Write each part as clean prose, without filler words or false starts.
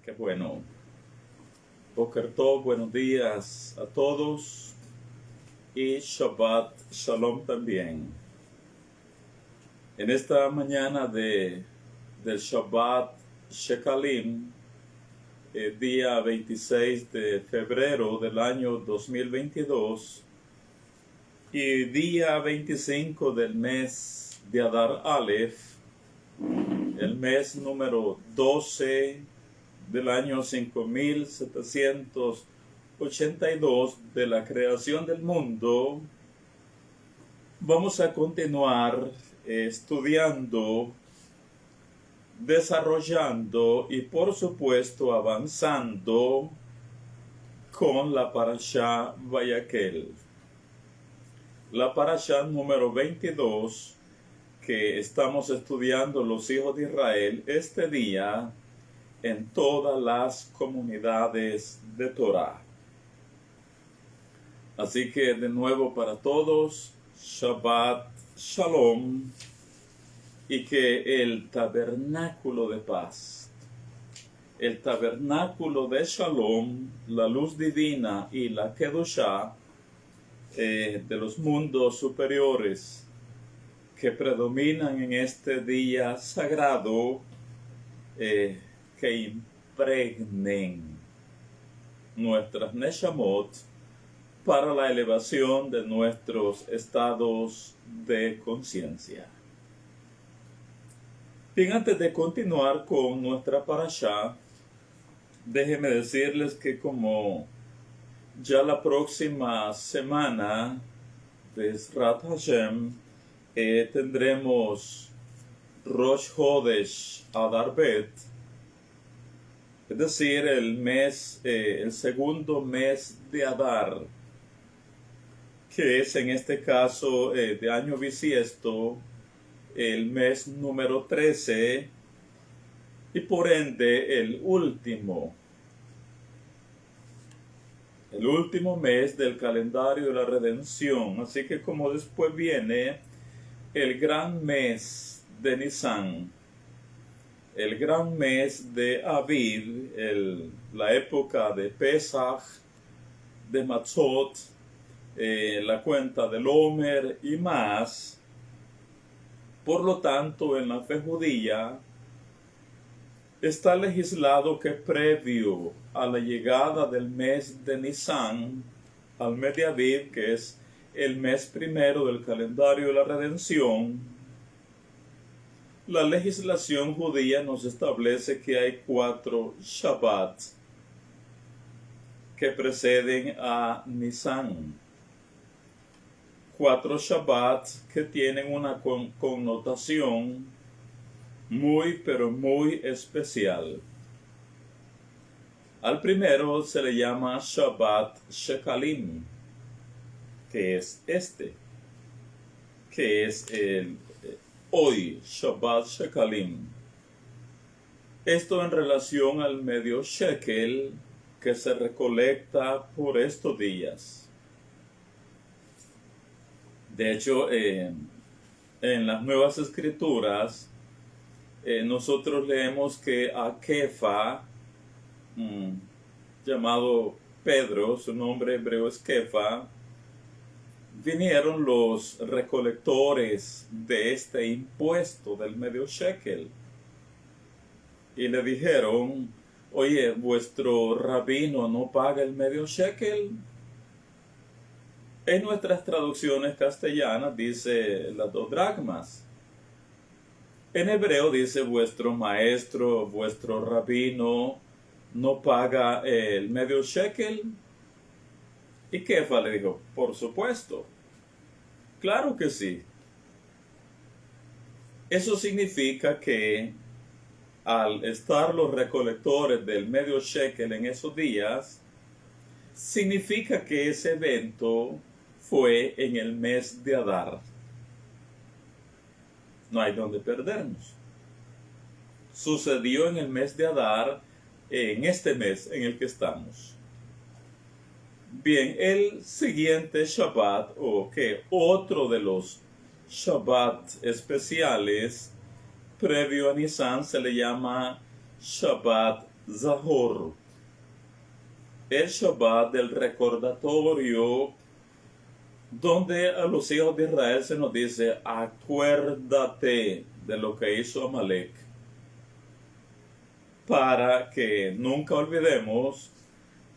Qué bueno. Boker Tov, buenos días a todos y Shabbat Shalom también. En esta mañana del Shabbat Shekalim, día 26 de febrero del año 2022 y día 25 del mes de Adar Aleph, el mes número 12 del año 5782 de la creación del mundo, vamos a continuar estudiando, desarrollando y por supuesto avanzando con la Parashá Vayakhel. La Parashá número 22 que estamos estudiando los hijos de Israel este día en todas las comunidades de Torah. Así que de nuevo para todos, Shabbat Shalom, y que el tabernáculo de paz, el tabernáculo de Shalom, la luz divina y la Kedushá de los mundos superiores que predominan en este día sagrado, que impregnen nuestras Neshamot para la elevación de nuestros estados de conciencia. Bien, antes de continuar con nuestra parashá, déjenme decirles que como ya la próxima semana, Bezrat Hashem, tendremos Rosh Chodesh Adar Bet, es decir, el segundo mes de Adar, que es en este caso de año bisiesto, el mes número 13, y por ende el último mes del calendario de la redención. Así que como después viene el gran mes de Nisan, el gran mes de Aviv, la época de Pesach, de Matzot, la cuenta del Omer y más. Por lo tanto, en la fe judía está legislado que previo a la llegada del mes de Nisan al mes de Aviv, que es el mes primero del calendario de la redención, la legislación judía nos establece que hay 4 Shabbat que preceden a Nisan. 4 Shabbat que tienen una connotación muy, pero muy especial. Al primero se le llama Shabbat Shekalim, que es que es hoy, Shabbat Shekalim. Esto en relación al medio shekel que se recolecta por estos días. De hecho, en las Nuevas Escrituras, nosotros leemos que a Kefa, llamado Pedro, su nombre hebreo es Kefa, vinieron los recolectores de este impuesto del medio shekel y le dijeron: oye, vuestro rabino no paga el medio shekel. En nuestras traducciones castellanas dice las 2 dracmas. En hebreo dice: vuestro maestro, vuestro rabino no paga el medio shekel. Y Kefa le dijo: por supuesto, claro que sí. Eso significa que al estar los recolectores del medio shekel en esos días, significa que ese evento fue en el mes de Adar. No hay donde perdernos. Sucedió en el mes de Adar, en este mes en el que estamos. Bien, el siguiente Shabbat, o que otro de los Shabbat especiales previo a Nisan, se le llama Shabbat Zahor, el Shabbat del recordatorio, donde a los hijos de Israel se nos dice, acuérdate de lo que hizo Amalek, para que nunca olvidemos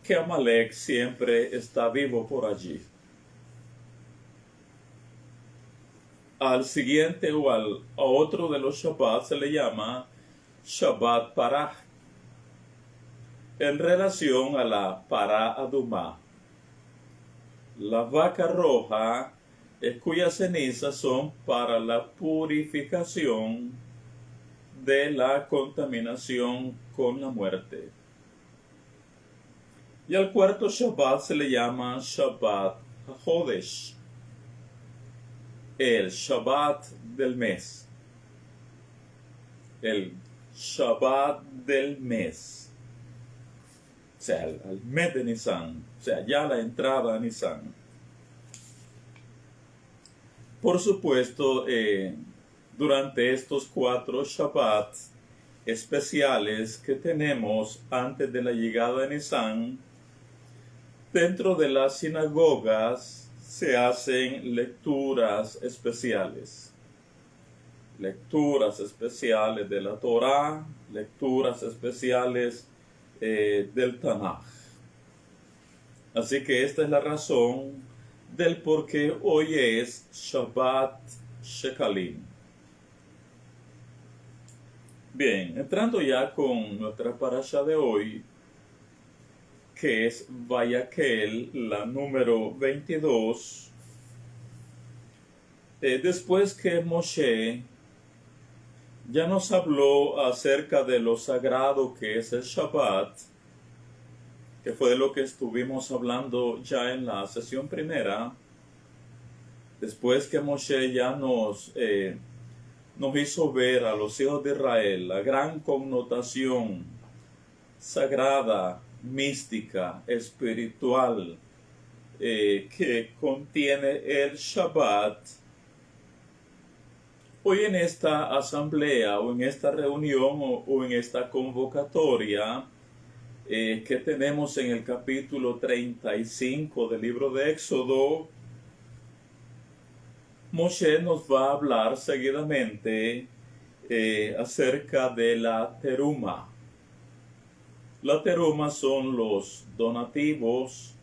que Amalek siempre está vivo por allí. Al siguiente o a otro de los Shabbat se le llama Shabbat Parah, en relación a la Parah Adumá, la vaca roja, cuyas cenizas son para la purificación de la contaminación con la muerte. Y al cuarto Shabbat se le llama Shabbat HaChodesh, el Shabbat del mes. El Shabbat del mes. O sea, el mes de Nisan. O sea, ya la entrada a Nisan. Por supuesto, durante estos 4 Shabbat especiales que tenemos antes de la llegada de Nisan, dentro de las sinagogas se hacen lecturas especiales. Lecturas especiales de la Torá, lecturas especiales del Tanaj. Así que esta es la razón del por qué hoy es Shabbat Shekalim. Bien, entrando ya con nuestra parasha de hoy, que es Vayakhel, la número 22, después que Moshe ya nos habló acerca de lo sagrado que es el Shabbat, que fue de lo que estuvimos hablando ya en la sesión primera, después que Moshe ya nos hizo ver a los hijos de Israel la gran connotación sagrada, mística, espiritual que contiene el Shabbat, hoy en esta asamblea o en esta reunión o en esta convocatoria que tenemos en el capítulo 35 del libro de Éxodo, Moshe nos va a hablar seguidamente acerca de la teruma. La teruma son los donativos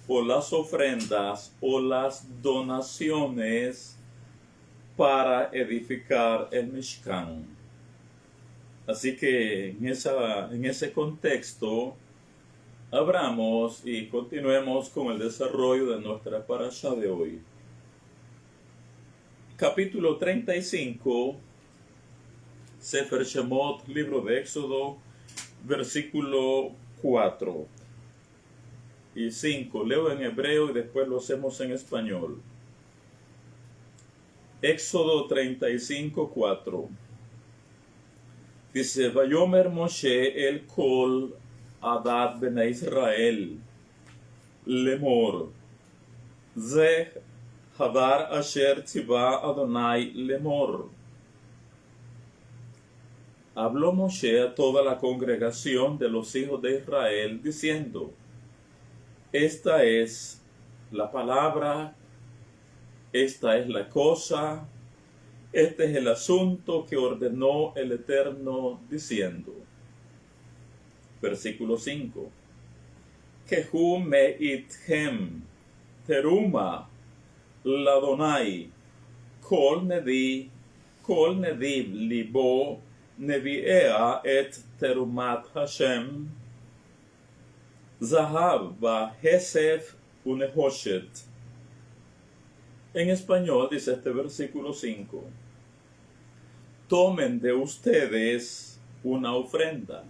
o las ofrendas o las donaciones para edificar el Mishkan. Así que en ese contexto abramos y continuemos con el desarrollo de nuestra parasha de hoy. Capítulo 35, Sefer Shemot, libro de Éxodo, versículo 4 y 5. Leo en hebreo y después lo hacemos en español. Éxodo 35, 4. Dice, Vayomer Moshe el kol adad bnei Israel lemor ze hadar asher tzivah Adonai lemor. Habló Moshe a toda la congregación de los hijos de Israel, diciendo, esta es la palabra, esta es la cosa, este es el asunto que ordenó el Eterno, diciendo. Versículo 5. Kehu meitchem teruma ladonai kol nediv libo Nevi'ea et terumat Hashem Zahav va Hesef unehoshet. En español dice este versículo 5. Tomen de ustedes una ofrenda,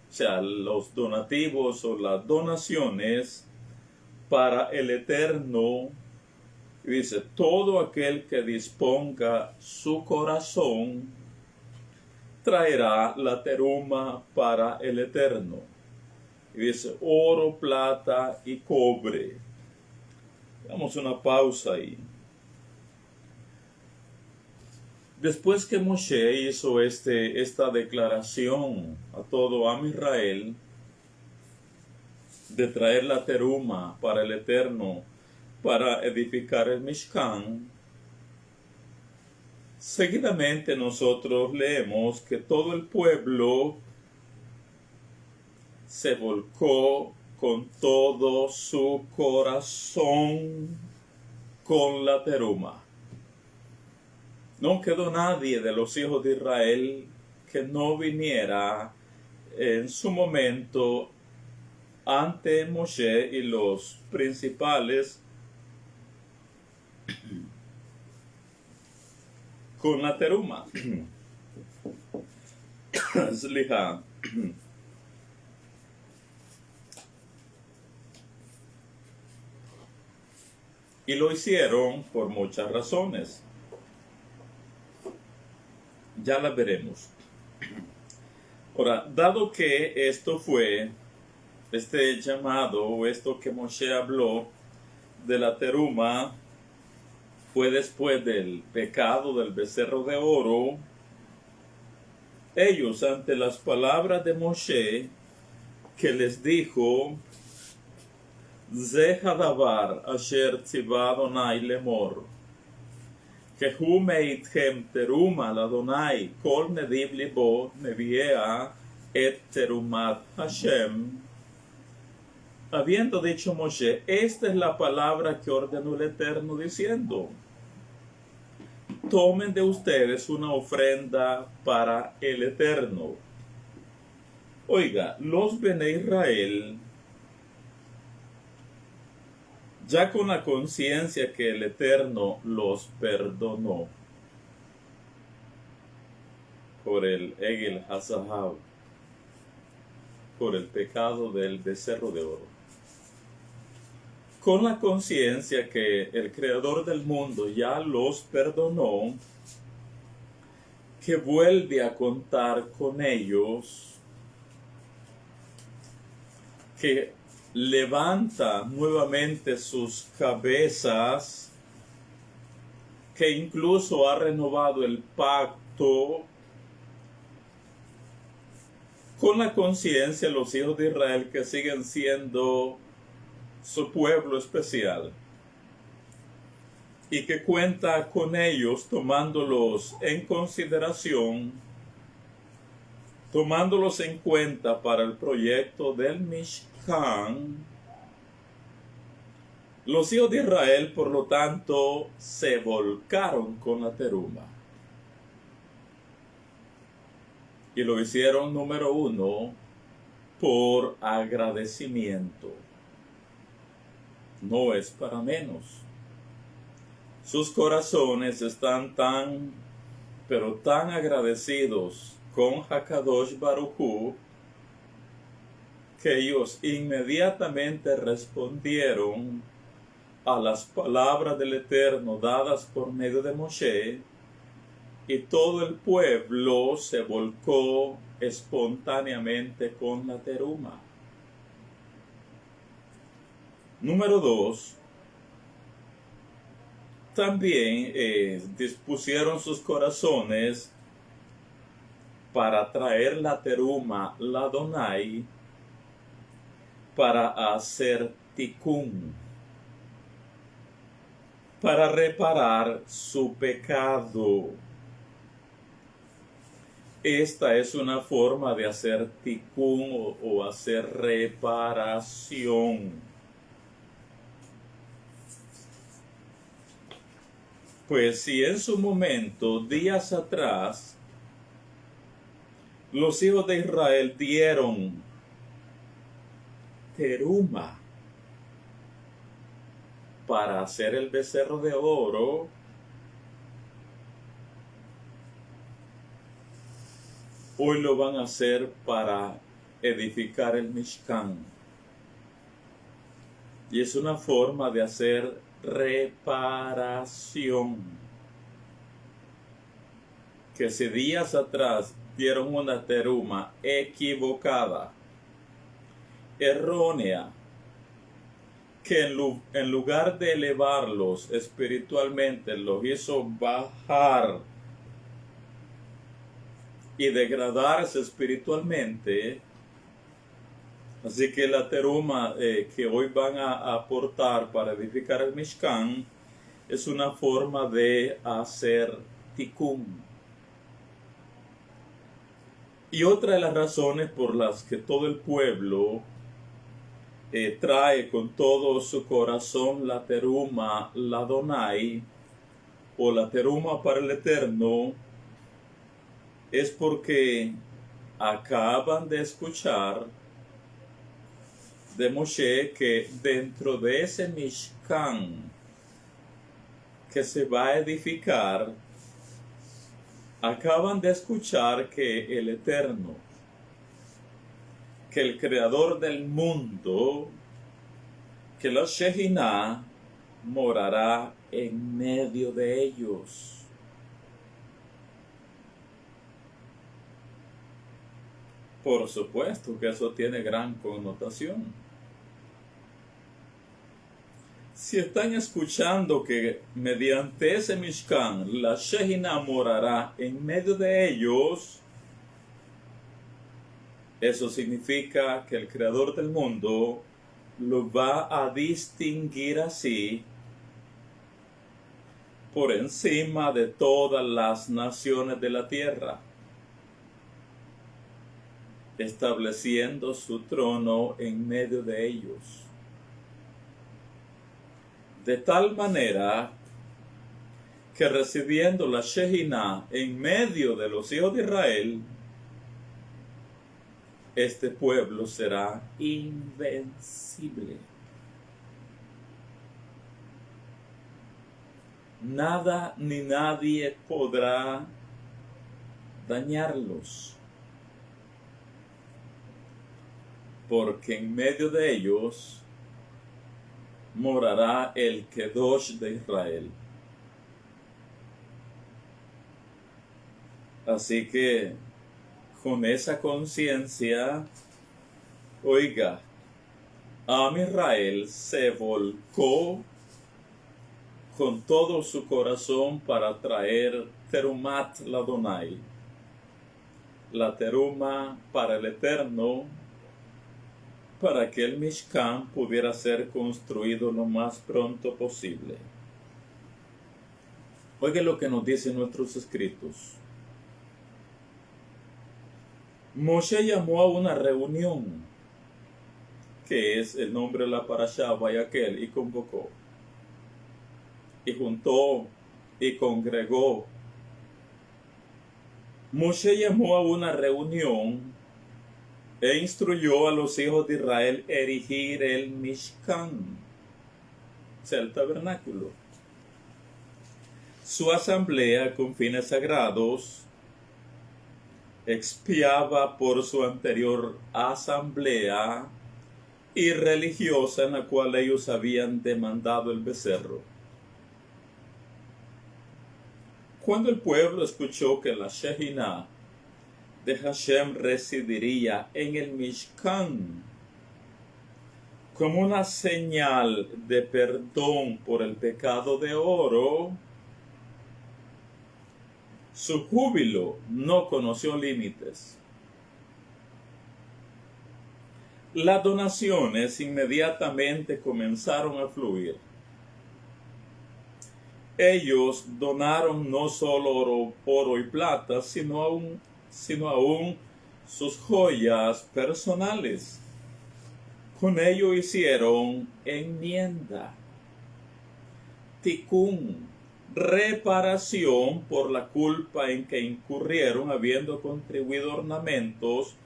o sea, los donativos o las donaciones para el Eterno. Y dice, todo aquel que disponga su corazón traerá la teruma para el Eterno. Y dice, oro, plata y cobre. Damos una pausa ahí. Después que Moshe hizo esta declaración a todo Am Israel de traer la teruma para el Eterno, para edificar el Mishkan, seguidamente nosotros leemos que todo el pueblo se volcó con todo su corazón con la teruma. No quedó nadie de los hijos de Israel que no viniera en su momento ante Moshe y los principales con la teruma. Sliha. Y lo hicieron por muchas razones. Ya la veremos. Ahora, dado que esto fue, este llamado, o esto que Moshe habló de la teruma, fue después del pecado del becerro de oro, ellos, ante las palabras de Moshe, que les dijo, Ze hadavar asher tziva Adonai lemor, que hu meitchem teruma l'Adonai kol nediv libo neviea et terumat Hashem. Habiendo dicho Moshe, esta es la palabra que ordenó el Eterno, diciendo, tomen de ustedes una ofrenda para el Eterno. Oiga, los Bene Israel, ya con la conciencia que el Eterno los perdonó por el Egel Hazahav, por el pecado del becerro de oro, con la conciencia que el Creador del mundo ya los perdonó, que vuelve a contar con ellos, que levanta nuevamente sus cabezas, que incluso ha renovado el pacto, con la conciencia los hijos de Israel que siguen siendo su pueblo especial, y que cuenta con ellos tomándolos en consideración, tomándolos en cuenta para el proyecto del Mishkan. Los hijos de Israel, por lo tanto, se volcaron con la teruma. Y lo hicieron, número uno, por agradecimiento. No es para menos. Sus corazones están tan, pero tan agradecidos con Hakadosh Baruj Hu, que ellos inmediatamente respondieron a las palabras del Eterno dadas por medio de Moshe, y todo el pueblo se volcó espontáneamente con la teruma. Número 2. También dispusieron sus corazones para traer la teruma, la Adonai, para hacer tikkun, para reparar su pecado. Esta es una forma de hacer tikkun o hacer reparación. Pues si en su momento, días atrás, los hijos de Israel dieron teruma para hacer el becerro de oro, hoy lo van a hacer para edificar el Mishkan. Y es una forma de hacer reparación. Que si días atrás dieron una teruma equivocada, errónea, que en lugar de elevarlos espiritualmente, los hizo bajar y degradarse espiritualmente. Así que la teruma que hoy van a aportar para edificar el Mishkan es una forma de hacer tikkun. Y otra de las razones por las que todo el pueblo trae con todo su corazón la teruma, la Adonai, o la teruma para el Eterno, es porque acaban de escuchar de Moshe que dentro de ese Mishkan que se va a edificar, acaban de escuchar que el Eterno, que el Creador del mundo, que la Shejinah morará en medio de ellos. Por supuesto que eso tiene gran connotación. Si están escuchando que mediante ese Mishkan la Shejinah morará en medio de ellos, eso significa que el Creador del mundo lo va a distinguir así por encima de todas las naciones de la tierra, estableciendo su trono en medio de ellos. De tal manera que recibiendo la Shejinah en medio de los hijos de Israel, este pueblo será invencible. Nada ni nadie podrá dañarlos, porque en medio de ellos morará el Kedosh de Israel. Así que con esa conciencia, oiga, Am Israel se volcó con todo su corazón para traer Terumat Ladonai, la teruma para el Eterno, para que el Mishkan pudiera ser construido lo más pronto posible. Oiga lo que nos dicen nuestros escritos. Moshe llamó a una reunión, que es el nombre de la parashá, Vayakel, y convocó, y juntó, y congregó. Moshe llamó a una reunión e instruyó a los hijos de Israel erigir el Mishkan, o sea, el tabernáculo. Su asamblea con fines sagrados expiaba por su anterior asamblea irreligiosa en la cual ellos habían demandado el becerro. Cuando el pueblo escuchó que la Shejinah de Hashem residiría en el Mishkan como una señal de perdón por el pecado de oro, su júbilo no conoció límites. Las donaciones inmediatamente comenzaron a fluir. Ellos donaron no solo oro y plata, sino aún sus joyas personales. Con ello hicieron enmienda, tikkun, reparación por la culpa en que incurrieron habiendo contribuido ornamentos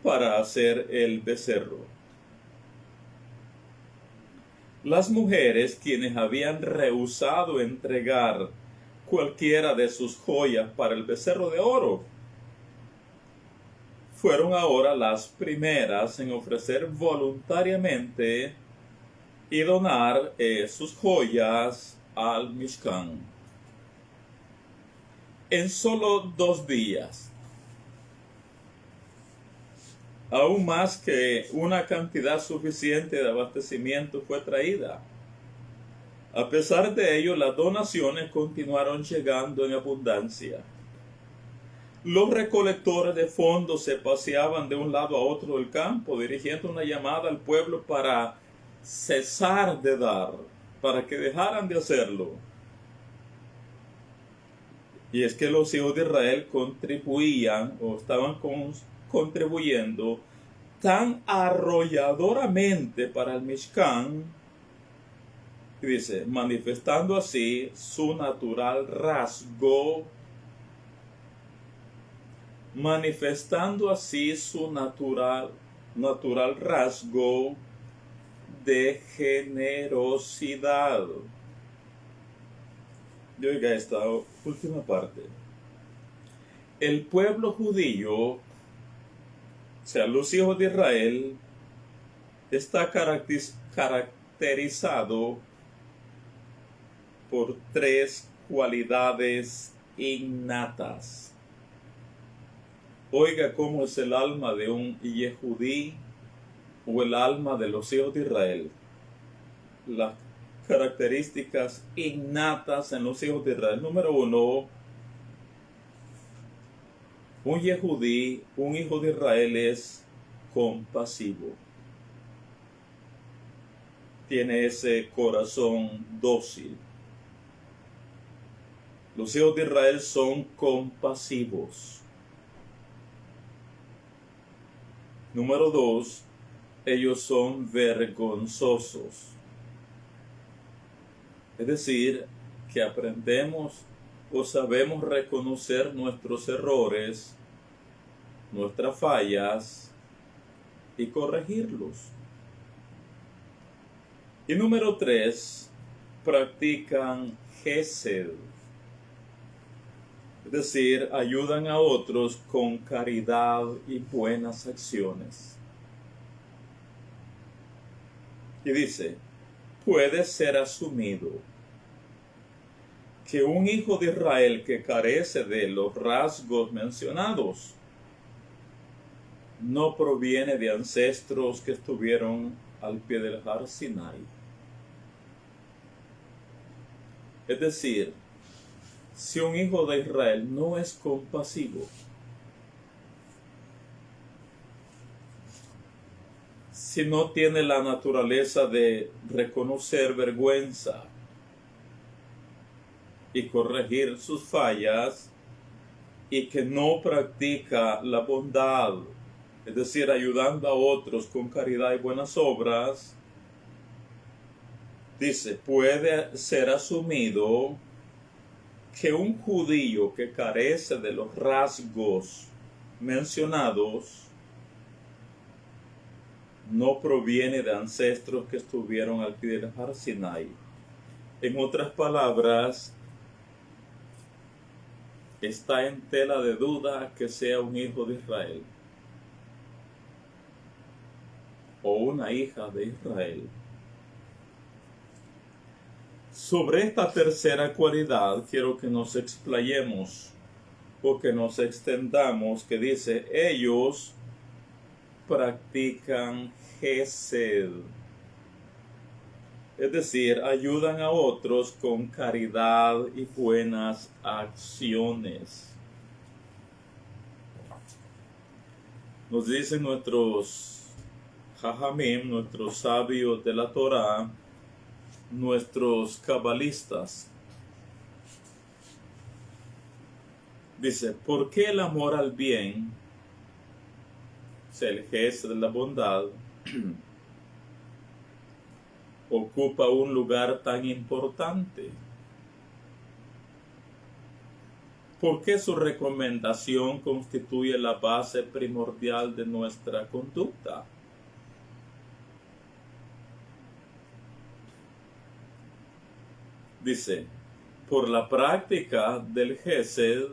para hacer el becerro. Las mujeres, quienes habían rehusado entregar cualquiera de sus joyas para el becerro de oro, fueron ahora las primeras en ofrecer voluntariamente y donar sus joyas al Mishkan. En solo 2 días, aún más que una cantidad suficiente de abastecimiento fue traída. A pesar de ello, las donaciones continuaron llegando en abundancia. Los recolectores de fondos se paseaban de un lado a otro del campo, dirigiendo una llamada al pueblo para cesar de dar, para que dejaran de hacerlo. Y es que los hijos de Israel contribuían o estaban contribuyendo tan arrolladoramente para el Mishkan, y dice, manifestando así su natural rasgo, rasgo de generosidad. Y oiga esta última parte. El pueblo judío, o sea, los hijos de Israel, está caracterizado por tres cualidades innatas. Oiga cómo es el alma de un Yehudí o el alma de los hijos de Israel. Las características innatas en los hijos de Israel. Número 1, un Yehudí, un hijo de Israel es compasivo. Tiene ese corazón dócil. Los hijos de Israel son compasivos. Número 2, ellos son vergonzosos. Es decir, que aprendemos o sabemos reconocer nuestros errores, nuestras fallas y corregirlos. Y número 3, practican Gesed. Es decir, ayudan a otros con caridad y buenas acciones. Y dice, puede ser asumido que un hijo de Israel que carece de los rasgos mencionados no proviene de ancestros que estuvieron al pie del Har Sinai. Es decir, si un hijo de Israel no es compasivo, si no tiene la naturaleza de reconocer vergüenza y corregir sus fallas, y que no practica la bondad, es decir, ayudando a otros con caridad y buenas obras, dice, puede ser asumido que un judío que carece de los rasgos mencionados no proviene de ancestros que estuvieron al pie del Har Sinai. En otras palabras, está en tela de duda que sea un hijo de Israel o una hija de Israel. Sobre esta tercera cualidad quiero que nos explayemos o que nos extendamos, que dice, ellos practican Gesed. Es decir, ayudan a otros con caridad y buenas acciones. Nos dicen nuestros Jajamim, nuestros sabios de la Torá, nuestros cabalistas. Dice, ¿por qué el amor al bien, o sea, el gesto de la bondad, ocupa un lugar tan importante? ¿Por qué su recomendación constituye la base primordial de nuestra conducta? Dice, por la práctica del Gesed,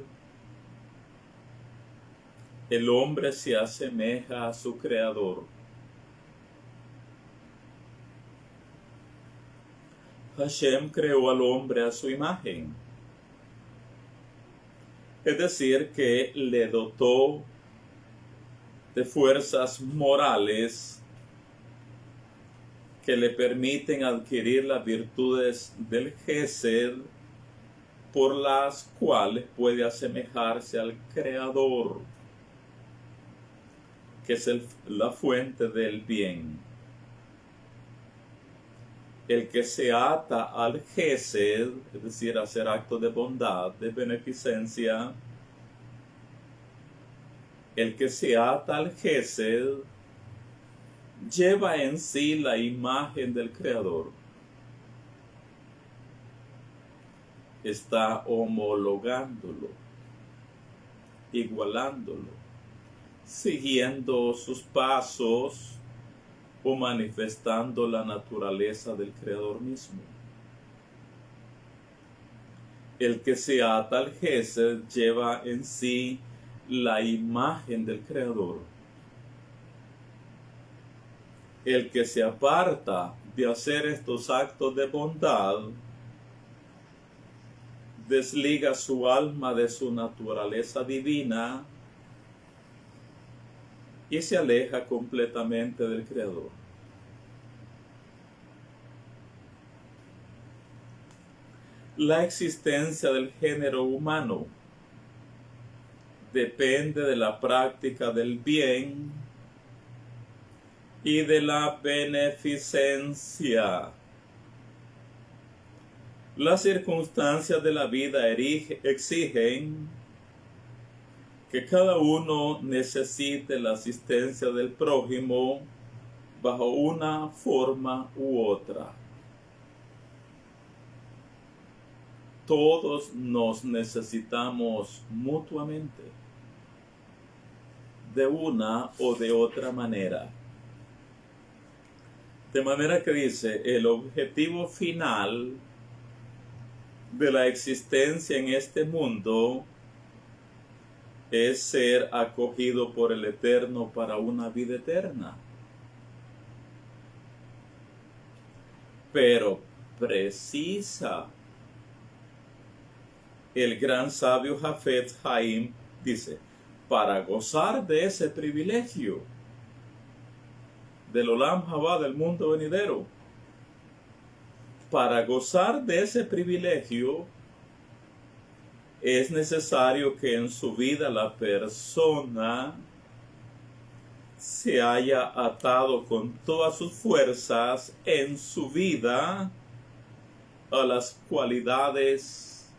el hombre se asemeja a su creador. Hashem creó al hombre a su imagen. Es decir, que le dotó de fuerzas morales que le permiten adquirir las virtudes del Gesed por las cuales puede asemejarse al Creador, que es la fuente del bien. El que se ata al Gesed, es decir, hacer actos de bondad, de beneficencia, el que se ata al Gesed lleva en sí la imagen del Creador. Está homologándolo, igualándolo, siguiendo sus pasos o manifestando la naturaleza del Creador mismo. El que se ata al Gesed lleva en sí la imagen del Creador. El que se aparta de hacer estos actos de bondad desliga su alma de su naturaleza divina y se aleja completamente del Creador. La existencia del género humano depende de la práctica del bien y de la beneficencia. Las circunstancias de la vida exigen que cada uno necesite la asistencia del prójimo bajo una forma u otra. Todos nos necesitamos mutuamente, de una o de otra manera. De manera que dice, el objetivo final de la existencia en este mundo es ser acogido por el Eterno para una vida eterna. Pero precisa. El gran sabio Jafet Haim dice, para gozar de ese privilegio del Olam Haba, del mundo venidero, para gozar de ese privilegio es necesario que en su vida la persona se haya atado con todas sus fuerzas en su vida a las cualidades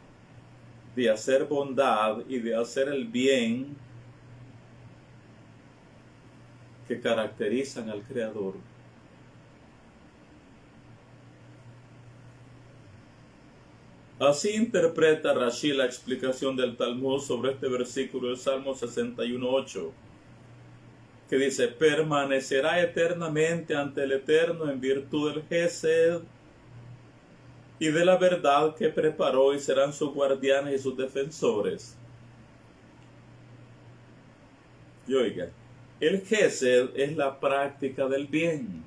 de hacer bondad y de hacer el bien que caracterizan al Creador. Así interpreta Rashi la explicación del Talmud sobre este versículo del Salmo 61:8, que dice, permanecerá eternamente ante el Eterno en virtud del Gesed y de la verdad que preparó, y serán sus guardianes y sus defensores. Y oiga, el Gesed es la práctica del bien,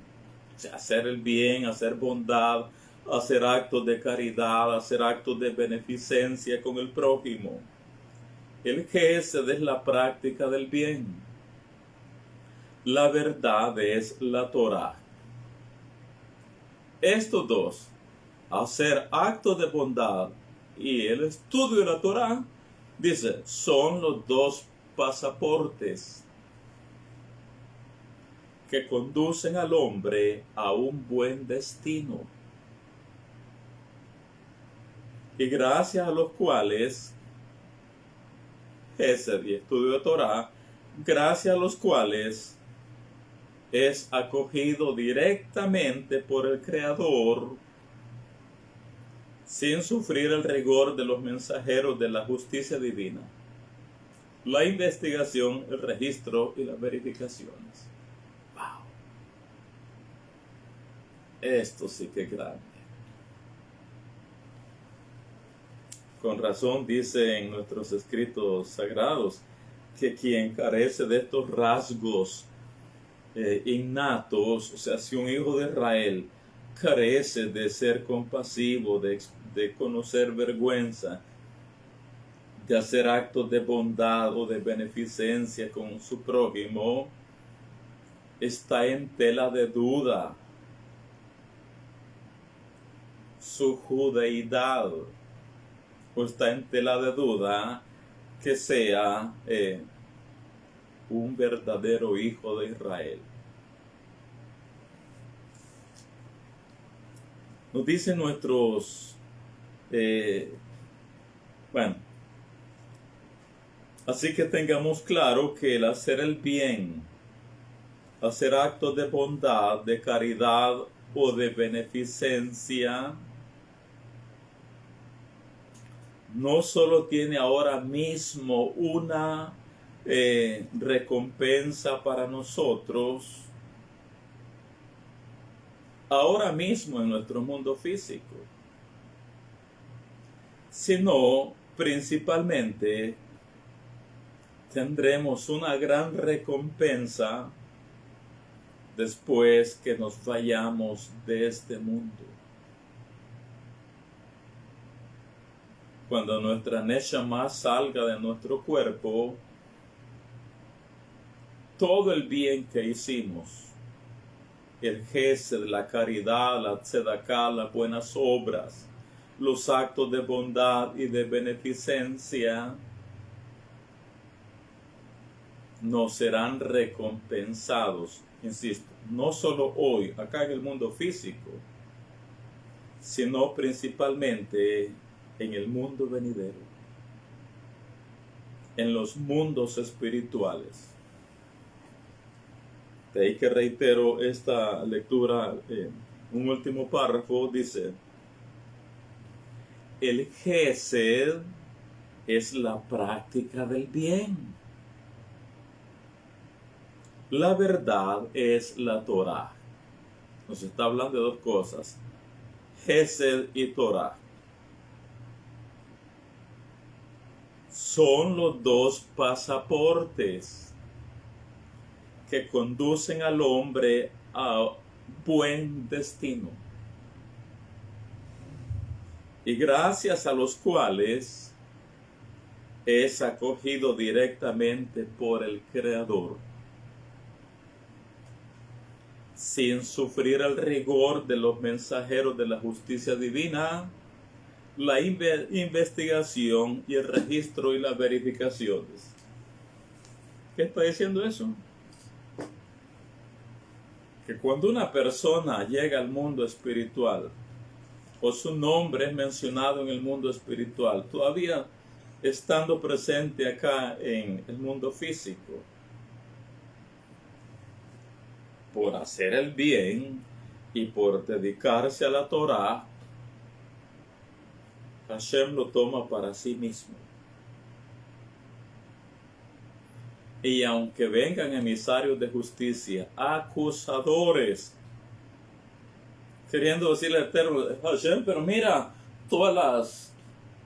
o sea, hacer el bien, hacer bondad, hacer actos de caridad, hacer actos de beneficencia con el prójimo. El Gesed es la práctica del bien. La verdad es la Torah. Estos dos, hacer actos de bondad y el estudio de la Torah, dice, son los dos pasaportes que conducen al hombre a un buen destino, y gracias a los cuales, Gesed y estudio de Torah, gracias a los cuales es acogido directamente por el Creador sin sufrir el rigor de los mensajeros de la justicia divina, la investigación, el registro y las verificaciones. ¡Wow! Esto sí que es grande. Con razón dice en nuestros escritos sagrados que quien carece de estos rasgos innatos, o sea, si un hijo de Israel carece de ser compasivo, de conocer vergüenza, de hacer actos de bondad o de beneficencia con su prójimo, está en tela de duda su judeidad. o está en tela de duda que sea un verdadero hijo de Israel. Nos dicen nuestros, así que tengamos claro que el hacer el bien, hacer actos de bondad, de caridad o de beneficencia, no solo tiene ahora mismo una recompensa para nosotros, ahora mismo en nuestro mundo físico, sino principalmente tendremos una gran recompensa después que nos vayamos de este mundo. Cuando nuestra Neshama salga de nuestro cuerpo, todo el bien que hicimos, el gesed, la caridad, la tzedaká, las buenas obras, los actos de bondad y de beneficencia, nos serán recompensados, insisto, no solo hoy, acá en el mundo físico, sino principalmente en el mundo venidero, en los mundos espirituales. De ahí que reitero esta lectura, un último párrafo dice: el gesed es la práctica del bien. La verdad es la Torah. Nos está hablando de dos cosas: gesed y Torah. Son los dos pasaportes que conducen al hombre a buen destino, y gracias a los cuales es acogido directamente por el Creador, sin sufrir el rigor de los mensajeros de la justicia divina, la investigación y el registro y las verificaciones. ¿Qué está diciendo eso? Que cuando una persona llega al mundo espiritual, o su nombre es mencionado en el mundo espiritual, todavía estando presente acá en el mundo físico, por hacer el bien y por dedicarse a la Torah, Hashem lo toma para sí mismo. Y aunque vengan emisarios de justicia, acusadores, queriendo decirle al Eterno: Hashem, pero mira todas las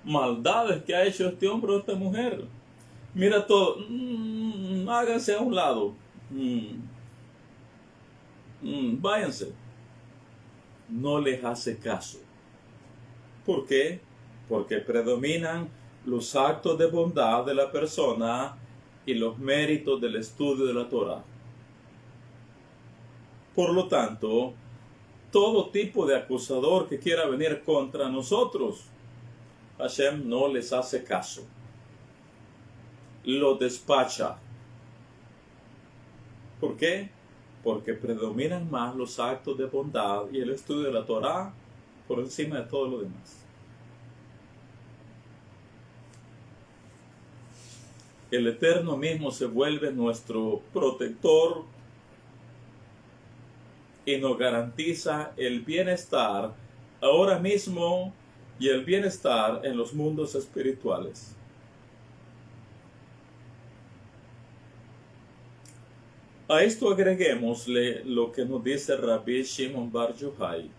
maldades que ha hecho este hombre o esta mujer, mira todo, háganse a un lado, váyanse. No les hace caso. ¿Por qué? Porque predominan los actos de bondad de la persona y los méritos del estudio de la Torah. Por lo tanto, todo tipo de acusador que quiera venir contra nosotros, Hashem no les hace caso. Lo despacha. ¿Por qué? Porque predominan más los actos de bondad y el estudio de la Torah por encima de todo lo demás. El Eterno mismo se vuelve nuestro protector y nos garantiza el bienestar ahora mismo y el bienestar en los mundos espirituales. A esto agreguémosle lo que nos dice Rabbi Shimon Bar Yochai,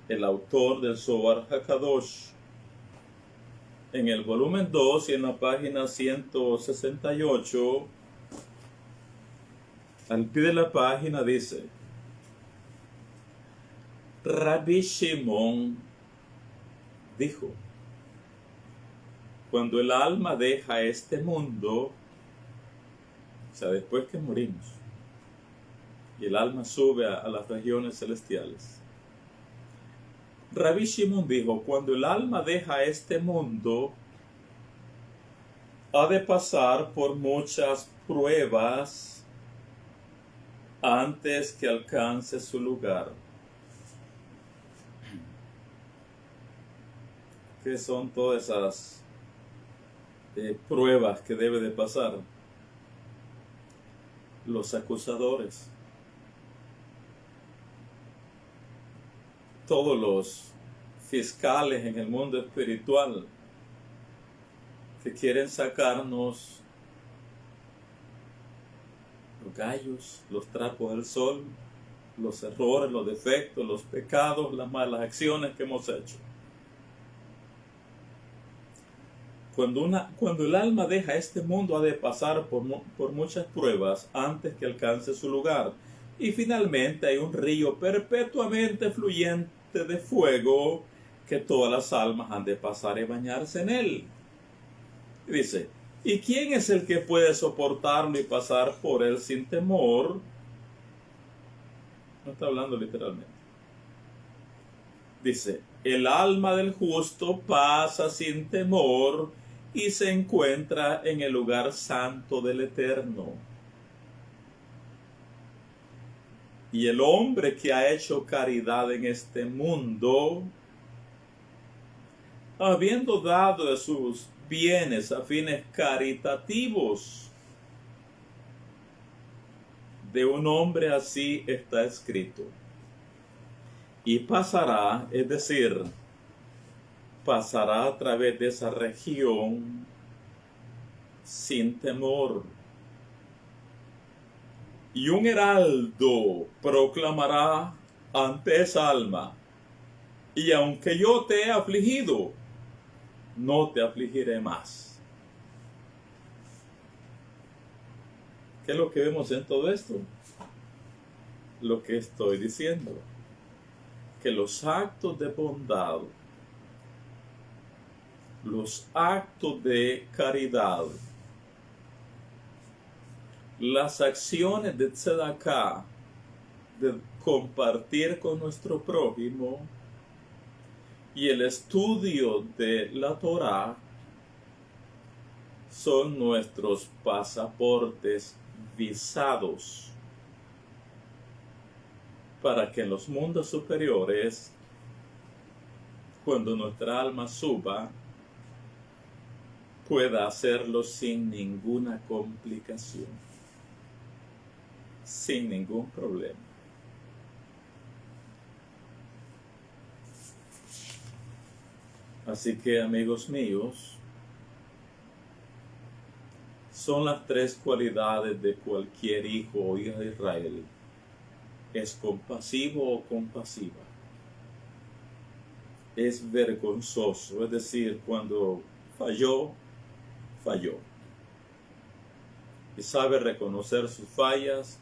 el autor del Zohar HaKadosh, en el volumen 2 y en la página 168, al pie de la página dice: Rabbi Shimon dijo, cuando el alma deja este mundo, o sea, después que morimos, y el alma sube a las regiones celestiales, Rabbi Shimon dijo, cuando el alma deja este mundo, ha de pasar por muchas pruebas antes que alcance su lugar. ¿Qué son todas esas pruebas que debe de pasar? Los acusadores. Todos los fiscales en el mundo espiritual que quieren sacarnos los gallos, los trapos del sol, los errores, los defectos, los pecados, las malas acciones que hemos hecho. Cuando el alma deja este mundo, ha de pasar por muchas pruebas antes que alcance su lugar. Y finalmente hay un río perpetuamente fluyente de fuego que todas las almas han de pasar y bañarse en él. Y dice, ¿y quién es el que puede soportarlo y pasar por él sin temor? No está hablando literalmente. Dice, el alma del justo pasa sin temor y se encuentra en el lugar santo del Eterno. Y el hombre que ha hecho caridad en este mundo, habiendo dado de sus bienes a fines caritativos, de un hombre así está escrito. Y pasará, es decir, pasará a través de esa región sin temor. Y un heraldo proclamará ante esa alma, y aunque yo te he afligido, no te afligiré más. ¿Qué es lo que vemos en todo esto? Lo que estoy diciendo, que los actos de bondad, los actos de caridad, las acciones de tzedakah, de compartir con nuestro prójimo, y el estudio de la Torá son nuestros pasaportes visados para que en los mundos superiores, cuando nuestra alma suba, pueda hacerlo sin ninguna complicación, sin ningún problema. Así que, amigos míos, son las tres cualidades de cualquier hijo o hija de Israel. Es compasivo o compasiva. Es vergonzoso, es decir, cuando falló, falló. Y sabe reconocer sus fallas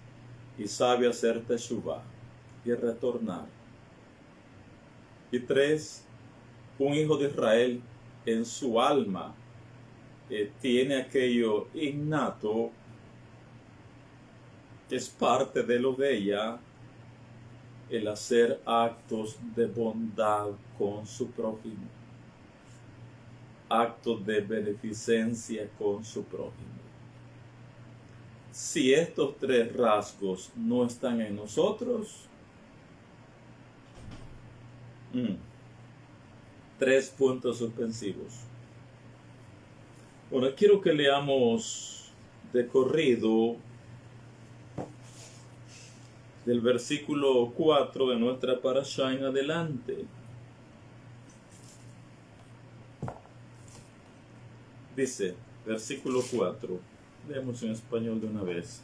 y sabe hacer teshuvah y retornar. Y tres, un hijo de Israel en su alma tiene aquello innato, que es parte de lo de ella, el hacer actos de bondad con su prójimo, actos de beneficencia con su prójimo. Si estos tres rasgos no están en nosotros, 3 puntos suspensivos. Bueno, quiero que leamos de corrido del versículo 4 de nuestra parashá en adelante. Dice, versículo 4, leemos en español de una vez.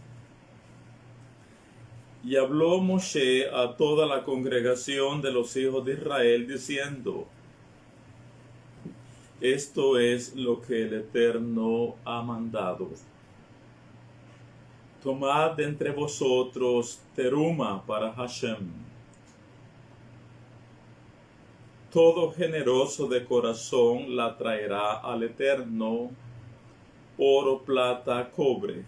Y habló Moshe a toda la congregación de los hijos de Israel, diciendo, esto es lo que el Eterno ha mandado. Tomad de entre vosotros teruma para Hashem. Todo generoso de corazón la traerá al Eterno, oro, plata, cobre,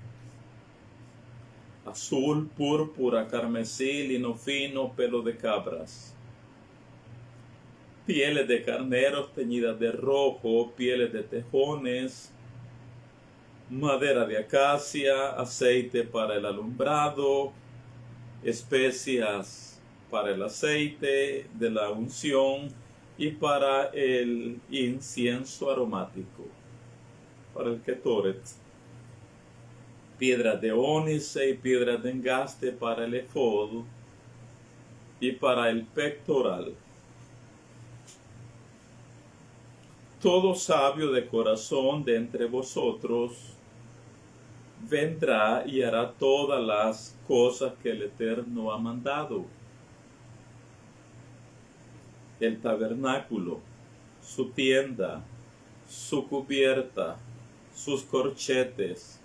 azul, púrpura, carmesí, lino fino, pelo de cabras. pieles de carneros teñidas de rojo, pieles de tejones, madera de acacia, aceite para el alumbrado, especias para el aceite de la unción y para el incienso aromático, para el ketoret, piedras de ónice y piedras de engaste para el efod y para el pectoral. Todo sabio de corazón de entre vosotros vendrá y hará todas las cosas que el Eterno ha mandado. El tabernáculo, su tienda, su cubierta, sus corchetes,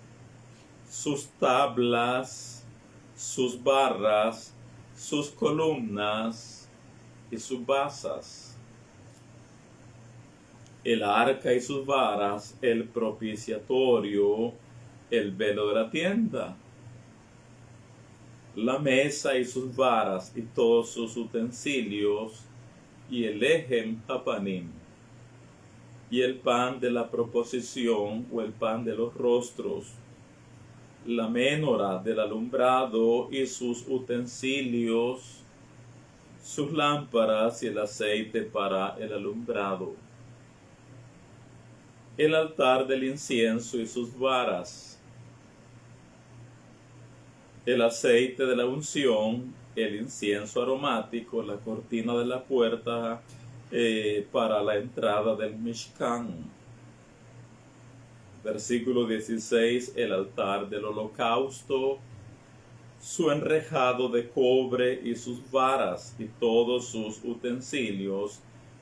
sus tablas, sus barras, sus columnas y sus basas, el arca y sus varas, el propiciatorio, el velo de la tienda, la mesa y sus varas y todos sus utensilios, y el ejem hapanim, y el pan de la proposición o el pan de los rostros, la ménora del alumbrado y sus utensilios, sus lámparas y el aceite para el alumbrado, el altar del incienso y sus varas, el aceite de la unción, el incienso aromático, la cortina de la puerta para la entrada del Mishkan. Versículo 16, el altar del holocausto, su enrejado de cobre y sus varas y todos sus utensilios,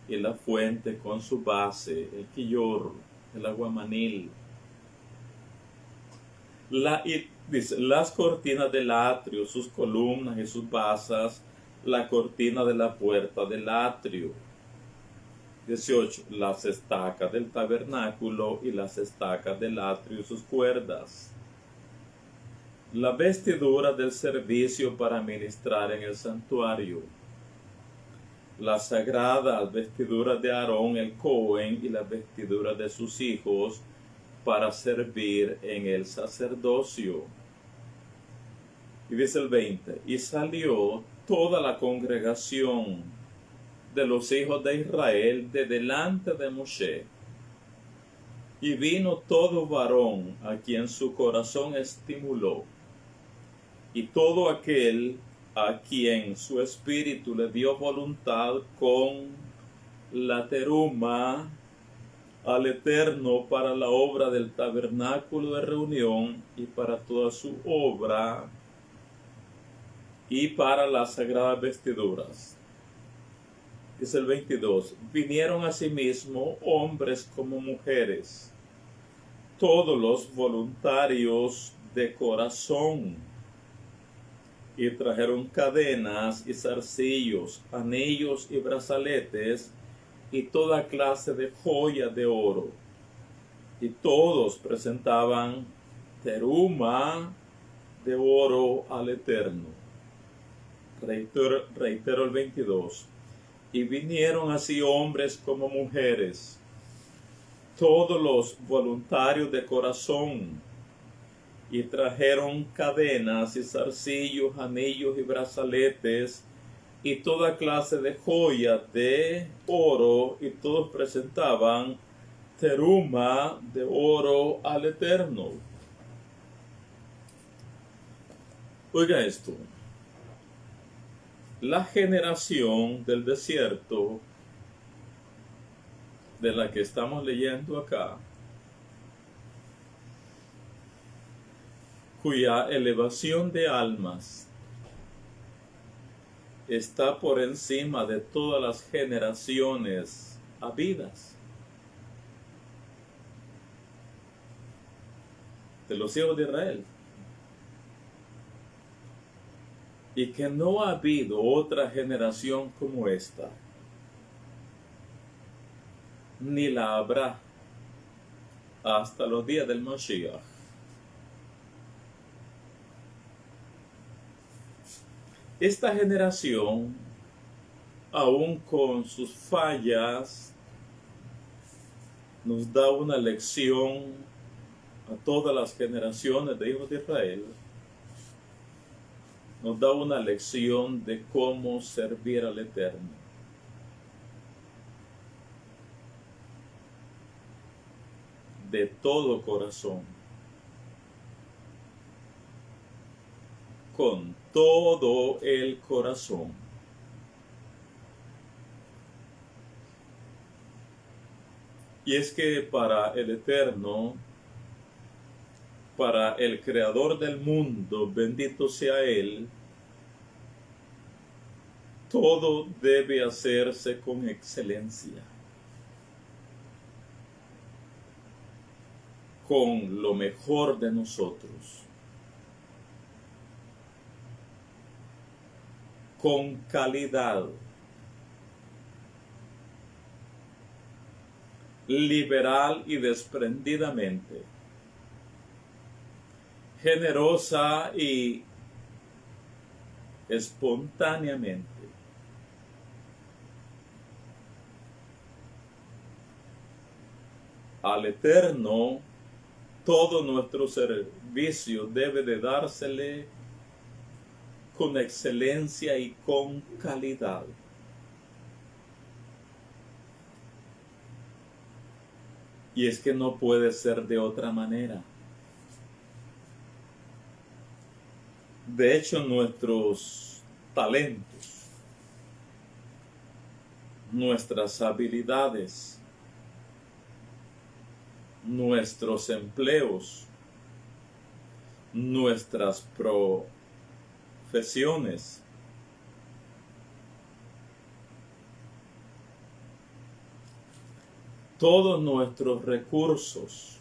y la fuente con su base, el quillor, el aguamanil. Las cortinas del atrio, sus columnas y sus basas, la cortina de la puerta del atrio. 18. Las estacas del tabernáculo y las estacas del atrio y sus cuerdas. La vestidura del servicio para ministrar en el santuario. Las sagradas vestiduras de Aarón el Cohen y las vestiduras de sus hijos para servir en el sacerdocio. Y dice el 20, y salió toda la congregación de los hijos de Israel de delante de Moshe, y vino todo varón a quien su corazón estimuló, y todo aquel a quien su espíritu le dio voluntad con la teruma al Eterno para la obra del tabernáculo de reunión y para toda su obra y para las sagradas vestiduras. Dice el 22, vinieron asimismo hombres como mujeres, todos los voluntarios de corazón, y trajeron cadenas y zarcillos, anillos y brazaletes, y toda clase de joyas de oro. Y todos presentaban teruma de oro al Eterno. Reitero el 22. Y vinieron así hombres como mujeres, todos los voluntarios de corazón, y trajeron cadenas y zarcillos, anillos y brazaletes, y toda clase de joyas de oro, y todos presentaban teruma de oro al Eterno. Oiga esto. La generación del desierto de la que estamos leyendo acá, cuya elevación de almas está por encima de todas las generaciones habidas, de los hijos de Israel, y que no ha habido otra generación como esta, ni la habrá hasta los días del Mashiach. Esta generación aún con sus fallas, nos da una lección a todas las generaciones de hijos de Israel. Nos da una lección de cómo servir al Eterno. De todo corazón. Con todo el corazón. Y es que para el Eterno, para el Creador del mundo, bendito sea Él, todo debe hacerse con excelencia, con lo mejor de nosotros, con calidad, liberal y desprendidamente, generosa y espontáneamente. Al Eterno, todo nuestro servicio debe de dársele con excelencia y con calidad. Y es que no puede ser de otra manera. De hecho, nuestros talentos, nuestras habilidades, nuestros empleos, nuestras profesiones, todos nuestros recursos,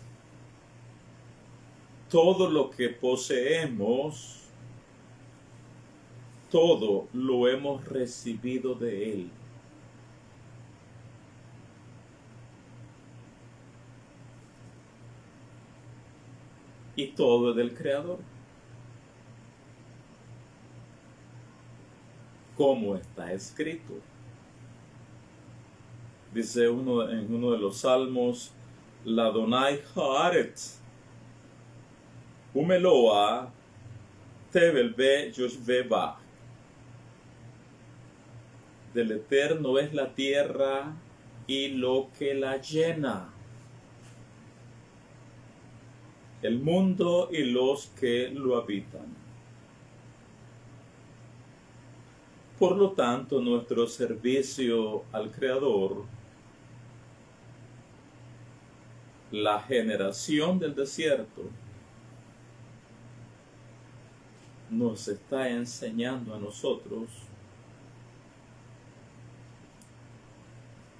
todo lo que poseemos, todo lo hemos recibido de Él. Y todo es del Creador. Como está escrito. Dice en uno de los salmos, Ladonai haaretz, umeloa tevel be yoshve ba. Del Eterno es la tierra y lo que la llena, el mundo y los que lo habitan. Por lo tanto, nuestro servicio al Creador, la generación del desierto, nos está enseñando a nosotros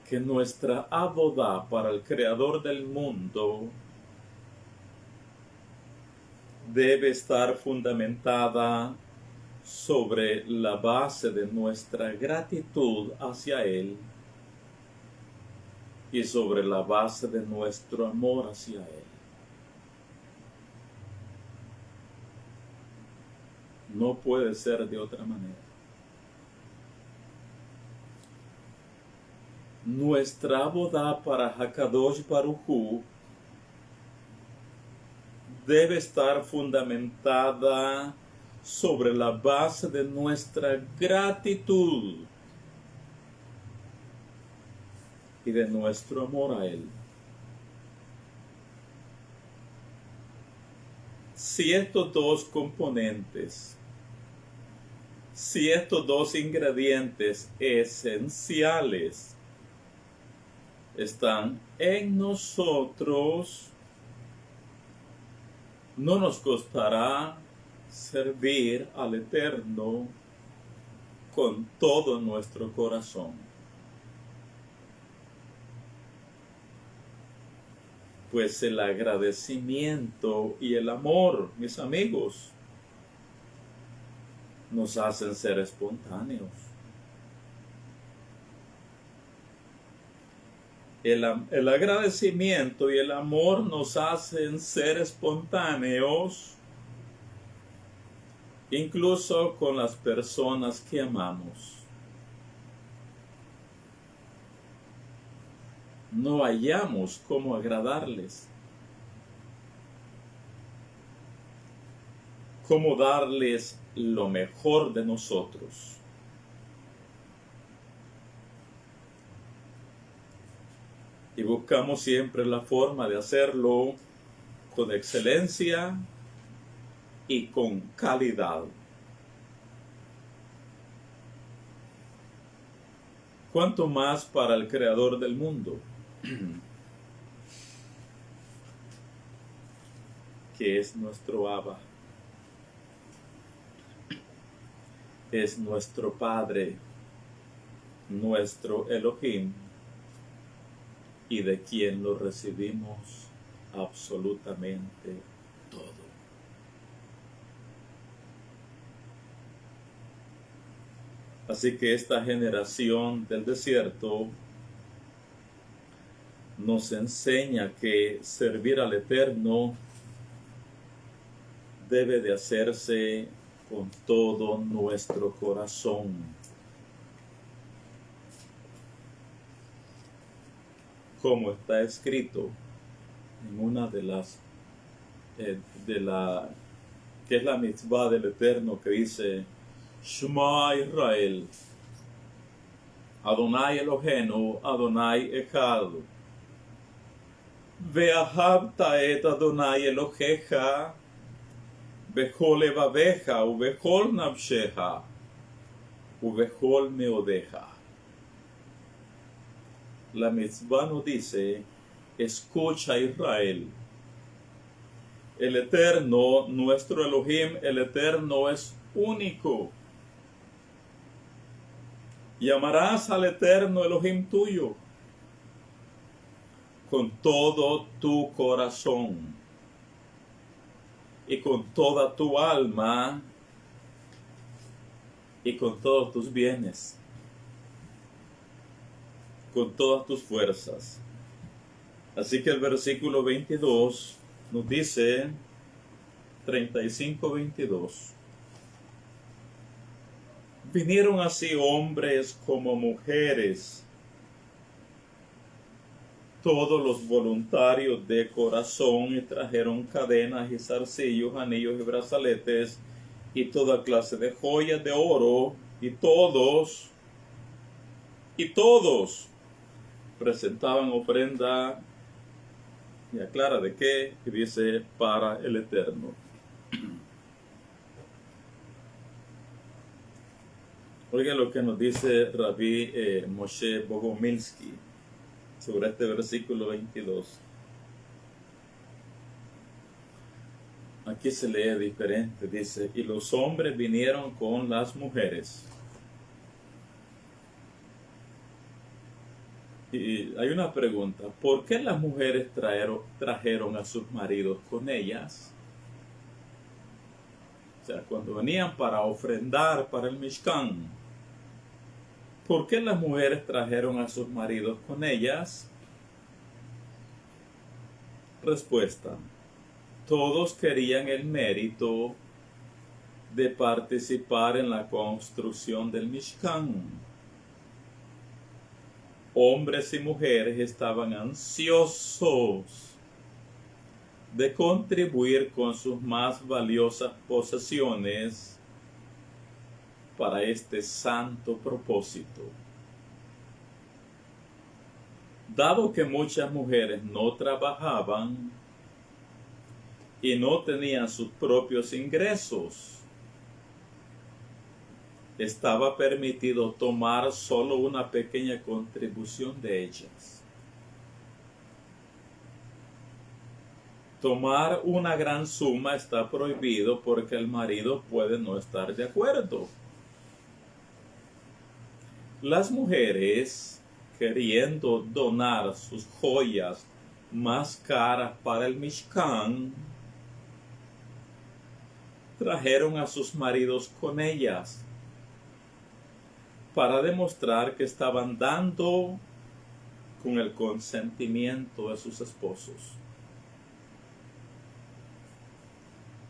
que nuestra abodá para el Creador del mundo debe estar fundamentada sobre la base de nuestra gratitud hacia Él y sobre la base de nuestro amor hacia Él. No puede ser de otra manera. Nuestra abodá para Hakadosh Baruj Hu debe estar fundamentada sobre la base de nuestra gratitud y de nuestro amor a Él. Si estos dos componentes, si estos dos ingredientes esenciales están en nosotros, no nos costará servir al Eterno con todo nuestro corazón. Pues el agradecimiento y el amor, mis amigos, nos hacen ser espontáneos. El agradecimiento y el amor nos hacen ser espontáneos, incluso con las personas que amamos. no hallamos cómo agradarles, cómo darles lo mejor de nosotros. Y buscamos siempre la forma de hacerlo con excelencia y con calidad. ¿Cuánto más para el Creador del mundo? Que es nuestro Abba, es nuestro Padre, nuestro Elohim, y de quien lo recibimos absolutamente todo. Así que esta generación del desierto nos enseña que servir al Eterno debe de hacerse con todo nuestro corazón. Como está escrito en una de las que es la mitzvah del Eterno, que dice: Shema Israel, Adonai Eloheinu, Adonai Echad, Ve'ahavta et Adonai Elohecha, Bechol levavecha, ubechol nafshecha, ubechol meodeja. La mitzvah nos dice: escucha Israel, el Eterno, nuestro Elohim, el Eterno es único. Y amarás al Eterno Elohim tuyo con todo tu corazón y con toda tu alma y con todos tus bienes, con todas tus fuerzas. Así que el versículo 22 nos dice, 35-22, vinieron así hombres como mujeres, todos los voluntarios de corazón, y trajeron cadenas y zarcillos, anillos y brazaletes, y toda clase de joyas de oro, y todos presentaban ofrenda, y aclara de qué, y dice: para el Eterno. Oiga lo que nos dice Rabí Moshe Bogomilsky sobre este versículo 22. Aquí se lee diferente, dice: y los hombres vinieron con las mujeres. Y hay una pregunta: ¿por qué las mujeres trajeron a sus maridos con ellas? O sea, cuando venían para ofrendar para el Mishkan, ¿por qué las mujeres trajeron a sus maridos con ellas? Respuesta: todos querían el mérito de participar en la construcción del Mishkan. Hombres y mujeres estaban ansiosos de contribuir con sus más valiosas posesiones para este santo propósito. Dado que muchas mujeres no trabajaban y no tenían sus propios ingresos, estaba permitido tomar solo una pequeña contribución de ellas. Tomar una gran suma está prohibido porque el marido puede no estar de acuerdo. Las mujeres, queriendo donar sus joyas más caras para el Mishkan, trajeron a sus maridos con ellas para demostrar que estaban dando con el consentimiento de sus esposos.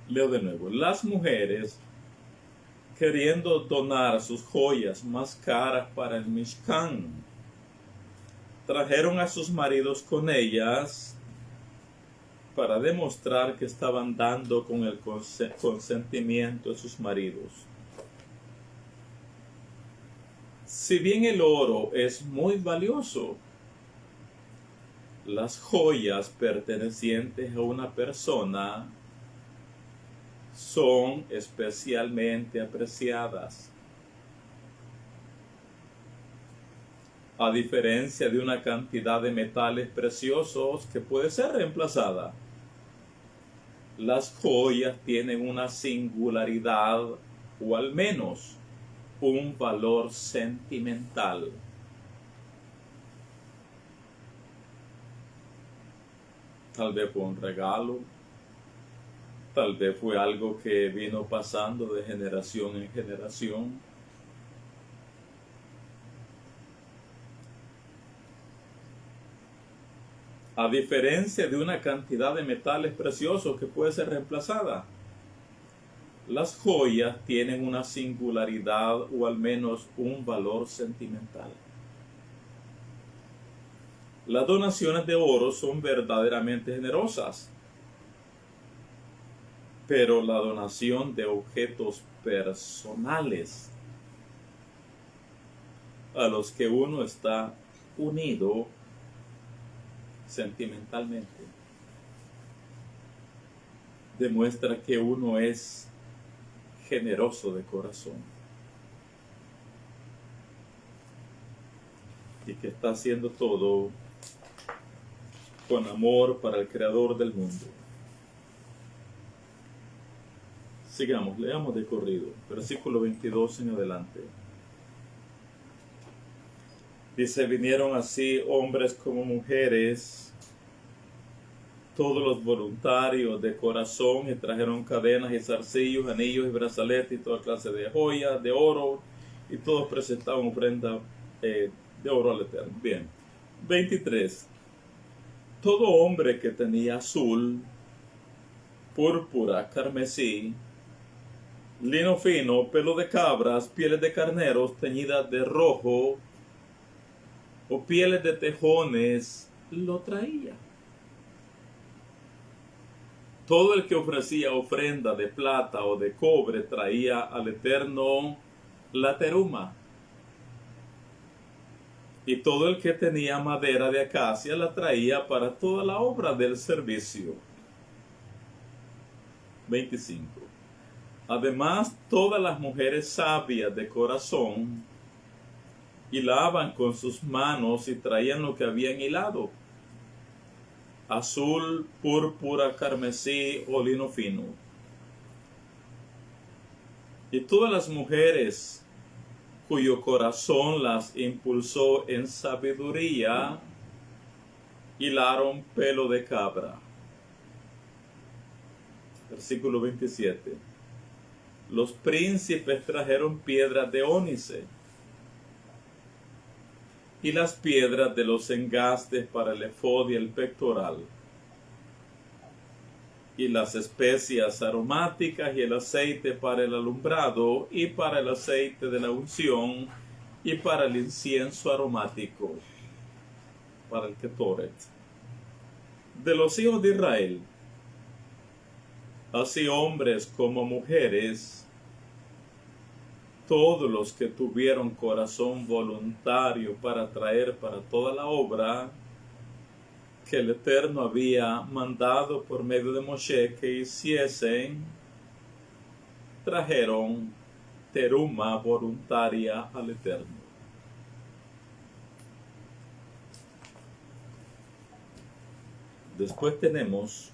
Leo de nuevo: las mujeres, queriendo donar sus joyas más caras para el Mishkan, trajeron a sus maridos con ellas para demostrar que estaban dando con el consentimiento de sus maridos. Si bien el oro es muy valioso, las joyas pertenecientes a una persona son especialmente apreciadas. A diferencia de una cantidad de metales preciosos que puede ser reemplazada, las joyas tienen una singularidad o al menos un valor sentimental. Tal vez fue un regalo, tal vez fue algo que vino pasando de generación en generación. A diferencia de una cantidad de metales preciosos que puede ser reemplazada, las joyas tienen una singularidad o al menos un valor sentimental. Las donaciones de oro son verdaderamente generosas, pero la donación de objetos personales a los que uno está unido sentimentalmente demuestra que uno es generoso de corazón y que está haciendo todo con amor para el Creador del mundo. Sigamos, leamos de corrido, versículo 22 en adelante. Dice: vinieron así hombres como mujeres, todos los voluntarios de corazón, y trajeron cadenas y zarcillos, anillos y brazaletes y toda clase de joyas de oro, y todos presentaban ofrenda de oro al Eterno. Bien. 23. Todo hombre que tenía azul, púrpura, carmesí, lino fino, pelo de cabras, pieles de carneros teñidas de rojo, o pieles de tejones, lo traía. Todo el que ofrecía ofrenda de plata o de cobre traía al Eterno la teruma. Y todo el que tenía madera de acacia la traía para toda la obra del servicio. 25. Además, todas las mujeres sabias de corazón hilaban con sus manos y traían lo que habían hilado: azul, púrpura, carmesí o lino fino. Y todas las mujeres cuyo corazón las impulsó en sabiduría hilaron pelo de cabra. Versículo 27. Los príncipes trajeron piedras de ónice y las piedras de los engastes para el efod y el pectoral, y las especias aromáticas y el aceite para el alumbrado y para el aceite de la unción y para el incienso aromático, para el ketoret. De los hijos de Israel, así hombres como mujeres, todos los que tuvieron corazón voluntario para traer para toda la obra que el Eterno había mandado por medio de Moshe que hiciesen, trajeron teruma voluntaria al Eterno. Después tenemos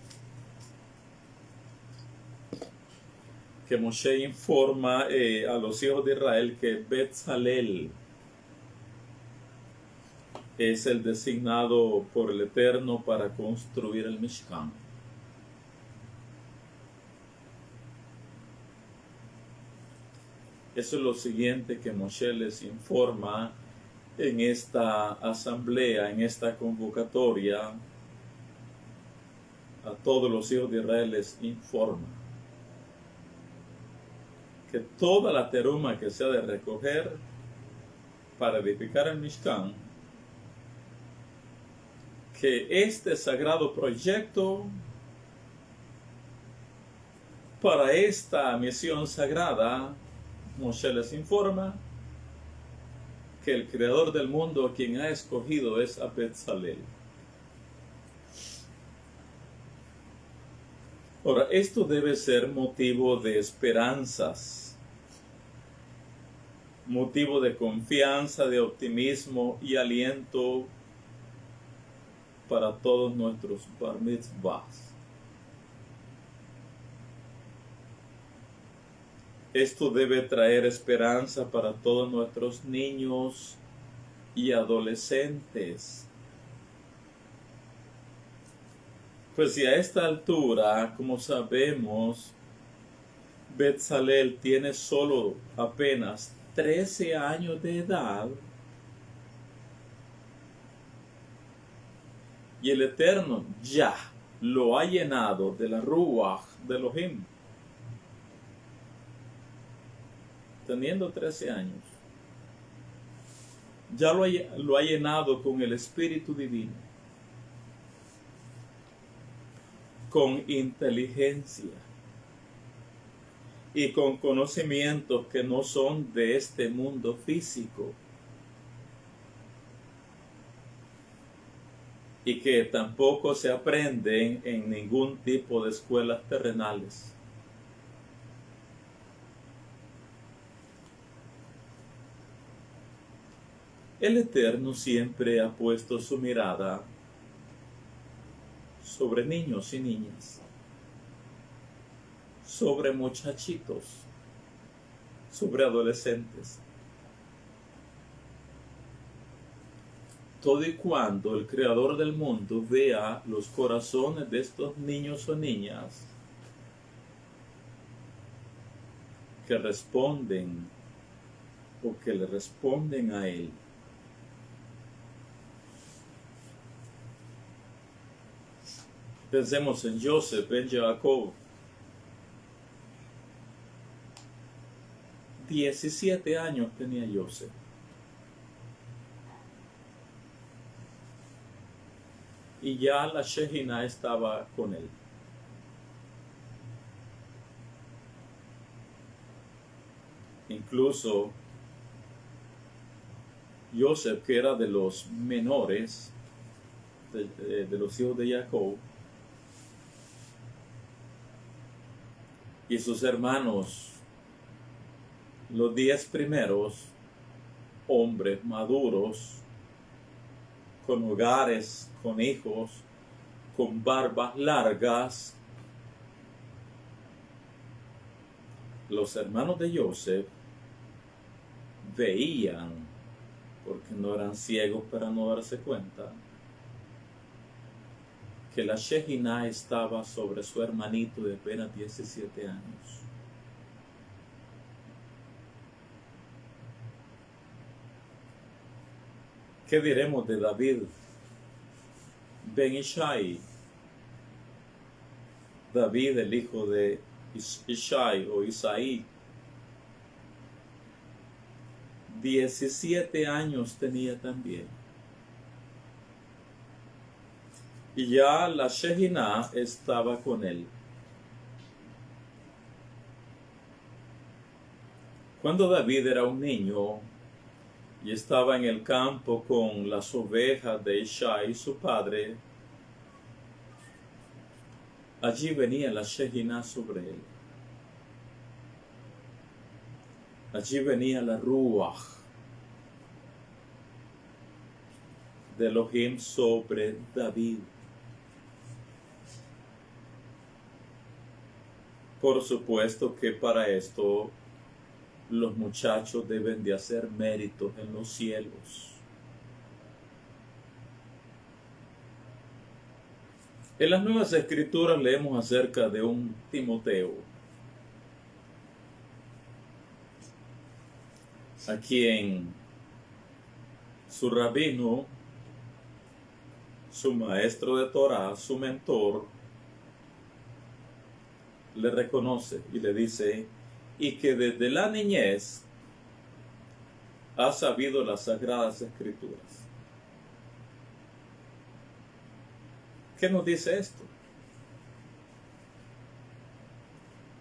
que Moshe informa a los hijos de Israel que Betzalel es el designado por el Eterno para construir el Mishkan. Eso es lo siguiente que Moshe les informa en esta asamblea, en esta convocatoria. A todos los hijos de Israel les informa que toda la teruma que se ha de recoger para edificar el Mishkan que este sagrado proyecto, para esta misión sagrada, Moshe les informa que el creador del mundo, quien ha escogido, es a Betzalel. Ahora, esto debe ser motivo de esperanzas, motivo de confianza, de optimismo y aliento para todos nuestros bar mitzvahs. Esto debe traer esperanza para todos nuestros niños y adolescentes. Pues si a esta altura, como sabemos, Betzalel tiene solo apenas 13 años de edad, y el Eterno ya lo ha llenado de la Ruach de Elohim, teniendo 13 años, ya lo ha llenado con el Espíritu Divino, con inteligencia y con conocimientos que no son de este mundo físico y que tampoco se aprenden en ningún tipo de escuelas terrenales. El Eterno siempre ha puesto su mirada sobre niños y niñas, sobre muchachitos, sobre adolescentes. Todo y cuando el Creador del mundo vea los corazones de estos niños o niñas que responden o que le responden a Él, pensemos en Joseph, en Jacob. 17 años tenía Joseph. Y ya la Shejina estaba con él. Incluso Joseph, que era de los menores de los hijos de Jacob, y sus hermanos, los 10 primeros hombres maduros, con hogares, con hijos, con barbas largas, los hermanos de Joseph veían, porque no eran ciegos para no darse cuenta, que la Shejina estaba sobre su hermanito de apenas 17 años. ¿Qué diremos de David ben Ishai? David, el hijo de Ishai o Isaí, 17 años tenía también. Y ya la Shejina estaba con él. Cuando David era un niño y estaba en el campo con las ovejas de Ishai, su padre, allí venía la Shejina sobre él. Allí venía la Ruach de Elohim sobre David. Por supuesto que para esto los muchachos deben de hacer méritos en los cielos. En las Nuevas Escrituras leemos acerca de un Timoteo, a quien su rabino, su maestro de Torah, su mentor, le reconoce y le dice, y que desde la niñez ha sabido las Sagradas Escrituras. ¿Qué nos dice esto?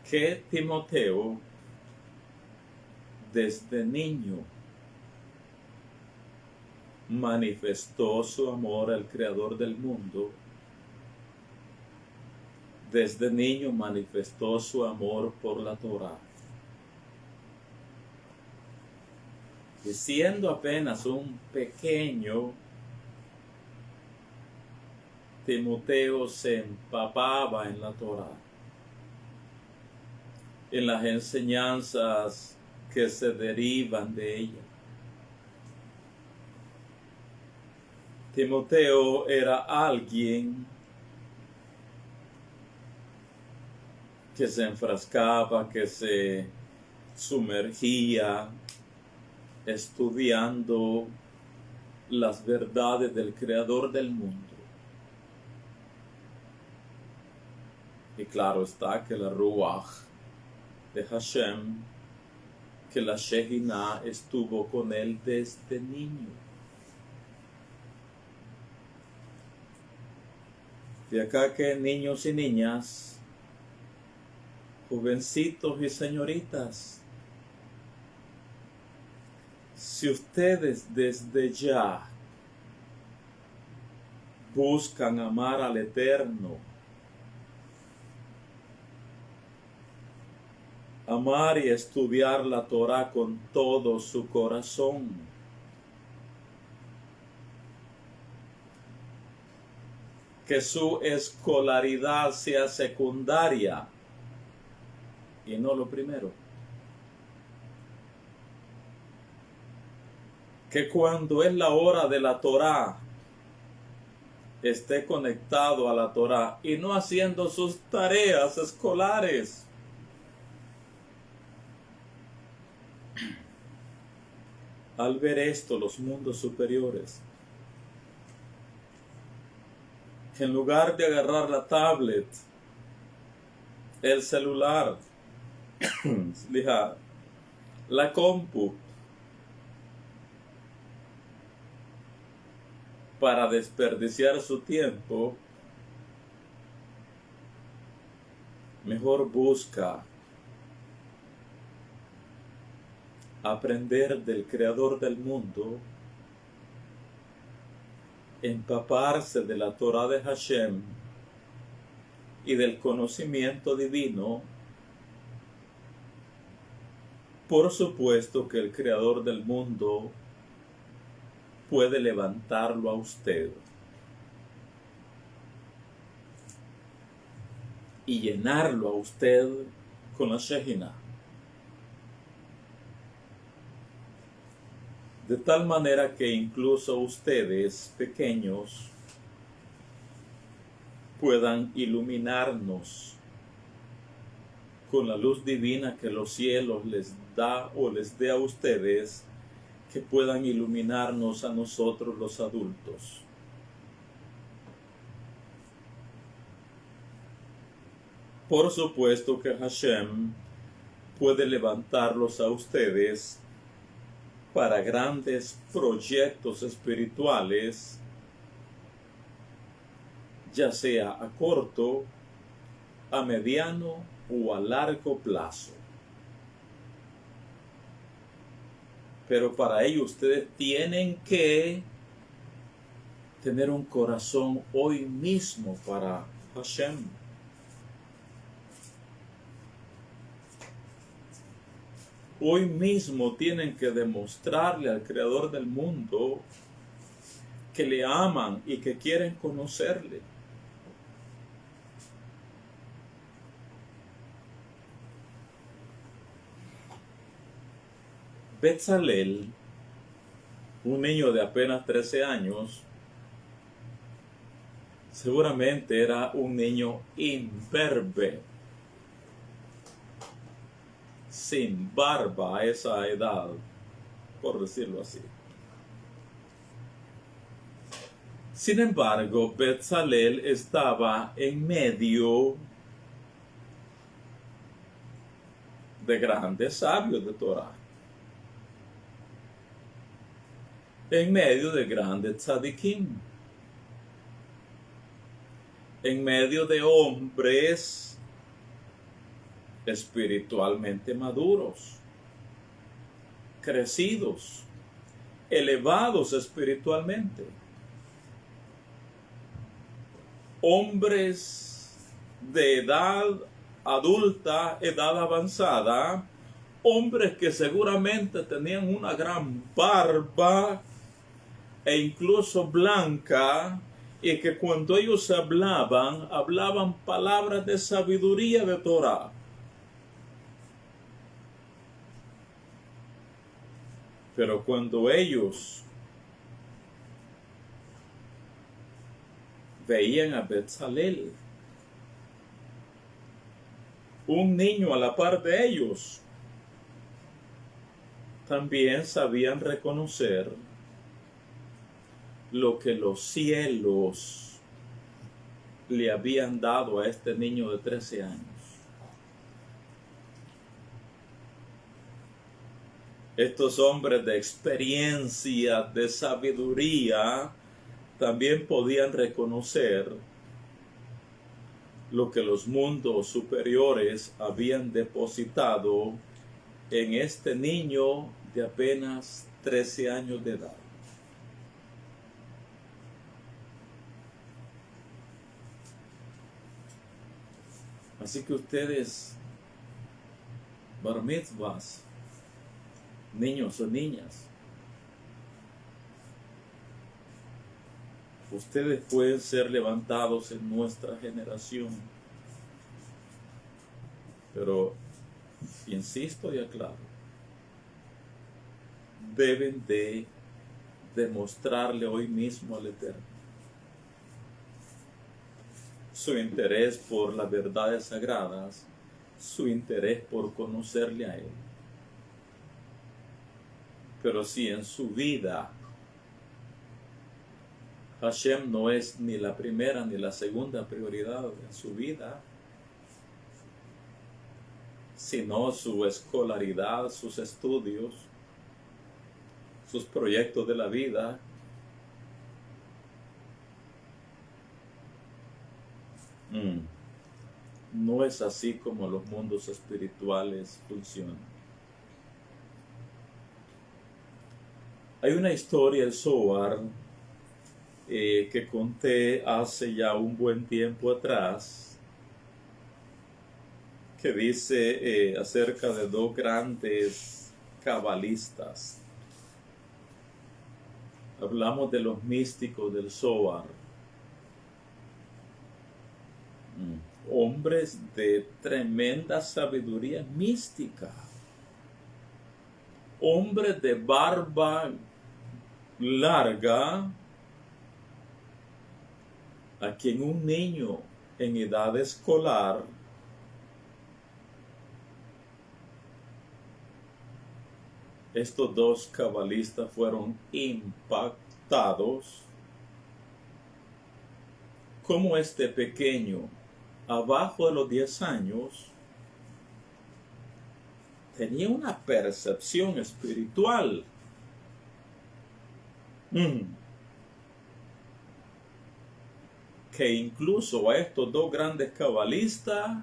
Que Timoteo desde niño manifestó su amor al Creador del mundo. Desde niño manifestó su amor por la Torá. Y siendo apenas un pequeño, Timoteo se empapaba en la Torá, en las enseñanzas que se derivan de ella. Timoteo era alguien que se enfrascaba, que se sumergía estudiando las verdades del Creador del mundo. Y claro está que la Ruach de Hashem, que la Shejinah estuvo con él desde niño. De acá que niños y niñas, jovencitos y señoritas, si ustedes desde ya buscan amar al Eterno, amar y estudiar la Torá con todo su corazón, que su escolaridad sea secundaria y no lo primero. Que cuando es la hora de la Torá, esté conectado a la Torá y no haciendo sus tareas escolares. Al ver esto, los mundos superiores, que en lugar de agarrar la tablet, el celular, la compu, para desperdiciar su tiempo, mejor busca aprender del Creador del mundo, empaparse de la Torá de Hashem y del conocimiento divino. Por supuesto que el Creador del mundo puede levantarlo a usted y llenarlo a usted con la Shejinah, de tal manera que incluso ustedes pequeños puedan iluminarnos con la luz divina que los cielos les da o les dé a ustedes, que puedan iluminarnos a nosotros los adultos. Por supuesto que Hashem puede levantarlos a ustedes para grandes proyectos espirituales, ya sea a corto, a mediano o a largo plazo. Pero para ello ustedes tienen que tener un corazón hoy mismo para Hashem. Hoy mismo tienen que demostrarle al Creador del mundo que le aman y que quieren conocerle. Betzalel, un niño de apenas 13 años, seguramente era un niño imberbe, sin barba a esa edad, por decirlo así. Sin embargo, Betzalel estaba en medio de grandes sabios de Torah, en medio de grandes tzadikim. en medio de hombres espiritualmente maduros, crecidos, elevados espiritualmente. Hombres de edad adulta, edad avanzada, hombres que seguramente tenían una gran barba e incluso blanca, y que cuando ellos hablaban palabras de sabiduría de Torah. Pero cuando ellos veían a Betzalel, un niño a la par de ellos, también sabían reconocer lo que los cielos le habían dado a este niño de 13 años. Estos hombres de experiencia, de sabiduría, también podían reconocer lo que los mundos superiores habían depositado en este niño de apenas 13 años de edad. Así que ustedes, bar mitzvahs, niños o niñas, ustedes pueden ser levantados en nuestra generación. Pero, insisto y aclaro, deben de demostrarle hoy mismo al Eterno su interés por las verdades sagradas, su interés por conocerle a Él. Pero si en su vida Hashem no es ni la primera ni la segunda prioridad en su vida, sino su escolaridad, sus estudios, sus proyectos de la vida, no es así como los mundos espirituales funcionan. Hay una historia, el Zohar, que conté hace ya un buen tiempo atrás, que dice acerca de dos grandes cabalistas. Hablamos de los místicos del Zohar. Hombres de tremenda sabiduría mística. Hombres de barba larga, a quien un niño en edad escolar estos dos cabalistas fueron impactados como este pequeño, abajo de los 10 años, tenía una percepción espiritual. Que incluso a estos dos grandes cabalistas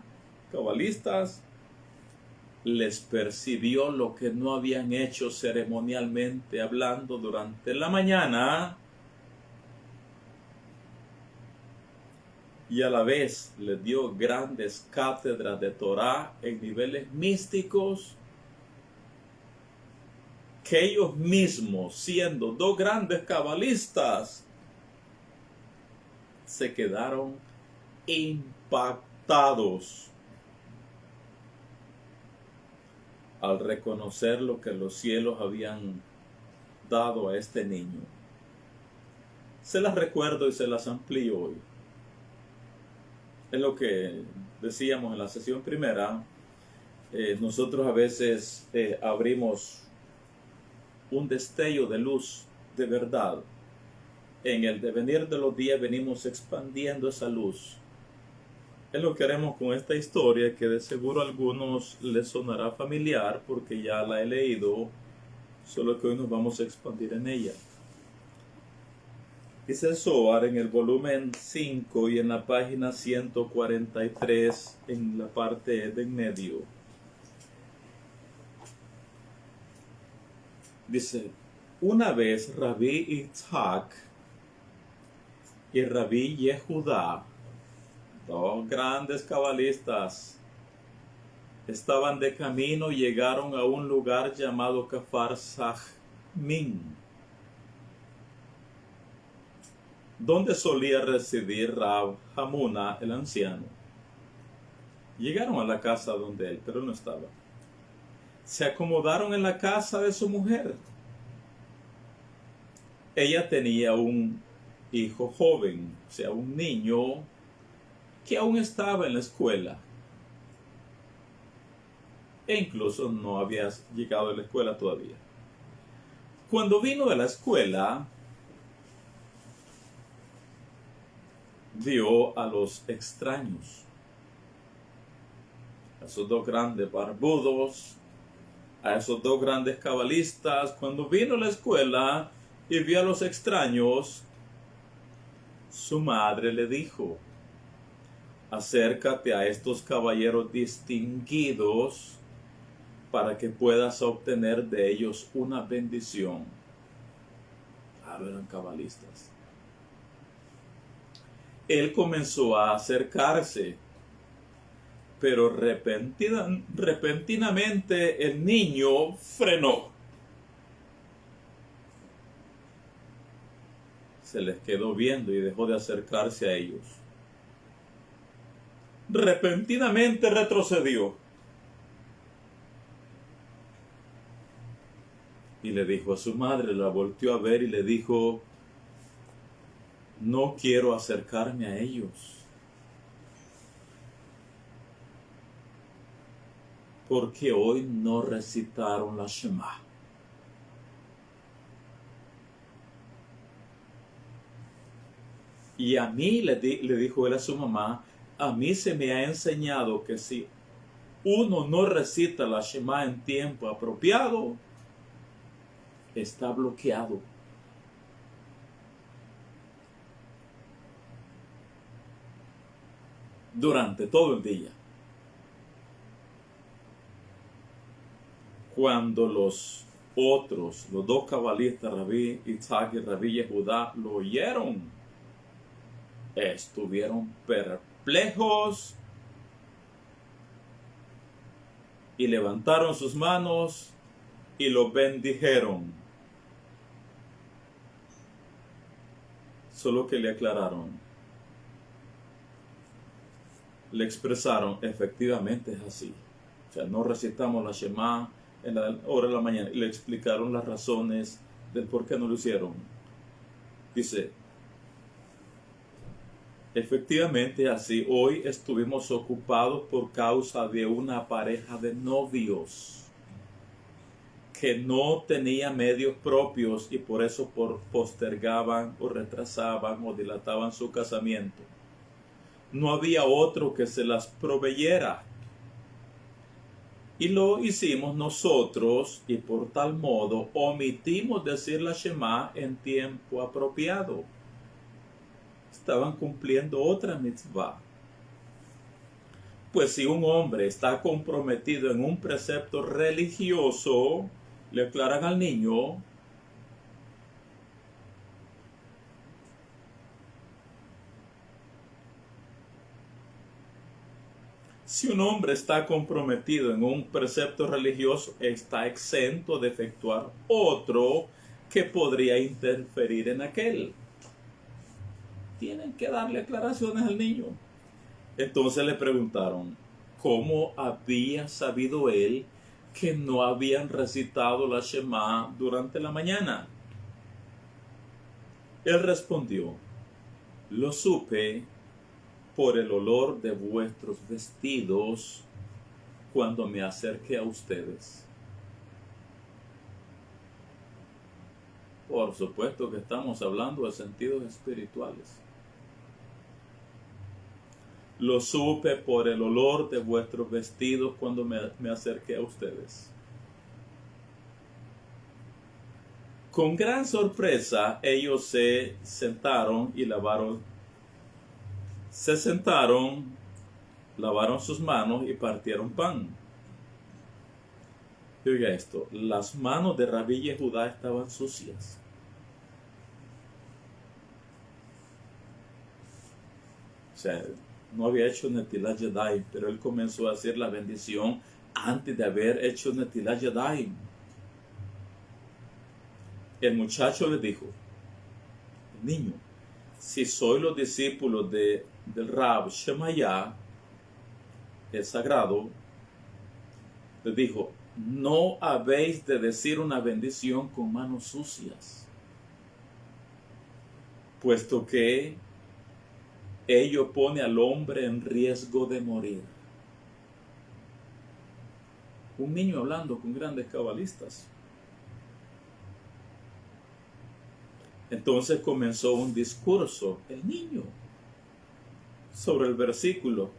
les percibió lo que no habían hecho ceremonialmente hablando durante la mañana, y a la vez les dio grandes cátedras de Torah en niveles místicos, que ellos mismos, siendo dos grandes cabalistas, se quedaron impactados al reconocer lo que los cielos habían dado a este niño. Se las recuerdo y se las amplío hoy. Es lo que decíamos en la sesión primera. Nosotros a veces abrimos un destello de luz de verdad. En el devenir de los días venimos expandiendo esa luz. Es lo que haremos con esta historia, que de seguro a algunos les sonará familiar porque ya la he leído, solo que hoy nos vamos a expandir en ella. Dice el Zohar en el volumen 5 y en la página 143 en la parte de en medio. Dice, una vez Rabí Yitzhak y Rabí Yehudá, dos grandes cabalistas, estaban de camino y llegaron a un lugar llamado Kfar Sahmin, donde solía residir Rab Hamuna, el anciano. Llegaron a la casa donde él, pero no estaba. Se acomodaron en la casa de su mujer. Ella tenía un hijo joven, o sea, un niño que aún estaba en la escuela. E incluso no había llegado a la escuela todavía. Cuando vino de la escuela, vio a los extraños, a esos dos grandes barbudos, a esos dos grandes cabalistas. Cuando vino a la escuela y vio a los extraños, su madre le dijo, acércate a estos caballeros distinguidos para que puedas obtener de ellos una bendición. Claro, eran cabalistas. Él comenzó a acercarse, pero repentinamente el niño frenó. Se les quedó viendo y dejó de acercarse a ellos. Repentinamente retrocedió. Y le dijo a su madre, la volteó a ver y le dijo, no quiero acercarme a ellos, porque hoy no recitaron la Shema. Y a mí, le dijo él a su mamá, a mí se me ha enseñado que si uno no recita la Shema en tiempo apropiado, está bloqueado. Durante todo el día. Cuando los dos cabalistas, Rabí Yitzhak y Rabí Yehudá, lo oyeron, estuvieron perplejos y levantaron sus manos y lo bendijeron. Solo que le aclararon, le expresaron, efectivamente es así. O sea, no recitamos la Shema en la hora de la mañana. Y le explicaron las razones del por qué no lo hicieron. Dice, efectivamente así, hoy estuvimos ocupados por causa de una pareja de novios que no tenía medios propios y por eso postergaban o retrasaban o dilataban su casamiento. No había otro que se las proveyera. Y lo hicimos nosotros y por tal modo omitimos decir la Shema en tiempo apropiado. Estaban cumpliendo otra mitzvah. Pues si un hombre está comprometido en un precepto religioso, le aclaran al niño, si un hombre está comprometido en un precepto religioso, está exento de efectuar otro que podría interferir en aquel. Tienen que darle aclaraciones al niño. Entonces le preguntaron, ¿cómo había sabido él que no habían recitado la Shema durante la mañana? Él respondió, lo supe por el olor de vuestros vestidos cuando me acerqué a ustedes. Por supuesto que estamos hablando de sentidos espirituales. Lo supe por el olor de vuestros vestidos cuando me acerqué a ustedes. Con gran sorpresa, ellos se sentaron y lavaron sus manos y partieron pan. Y oiga esto, las manos de Rabí Yehudá estaban sucias. O sea, no había hecho Netilat Yadayim, pero él comenzó a hacer la bendición antes de haber hecho Netilat Yadayim. El muchacho le dijo, niño, si soy los discípulos del Rab Shemaya, el sagrado, le dijo, no habéis de decir una bendición con manos sucias, puesto que ello pone al hombre en riesgo de morir. Un niño hablando con grandes cabalistas. Entonces comenzó un discurso, el niño, sobre el versículo.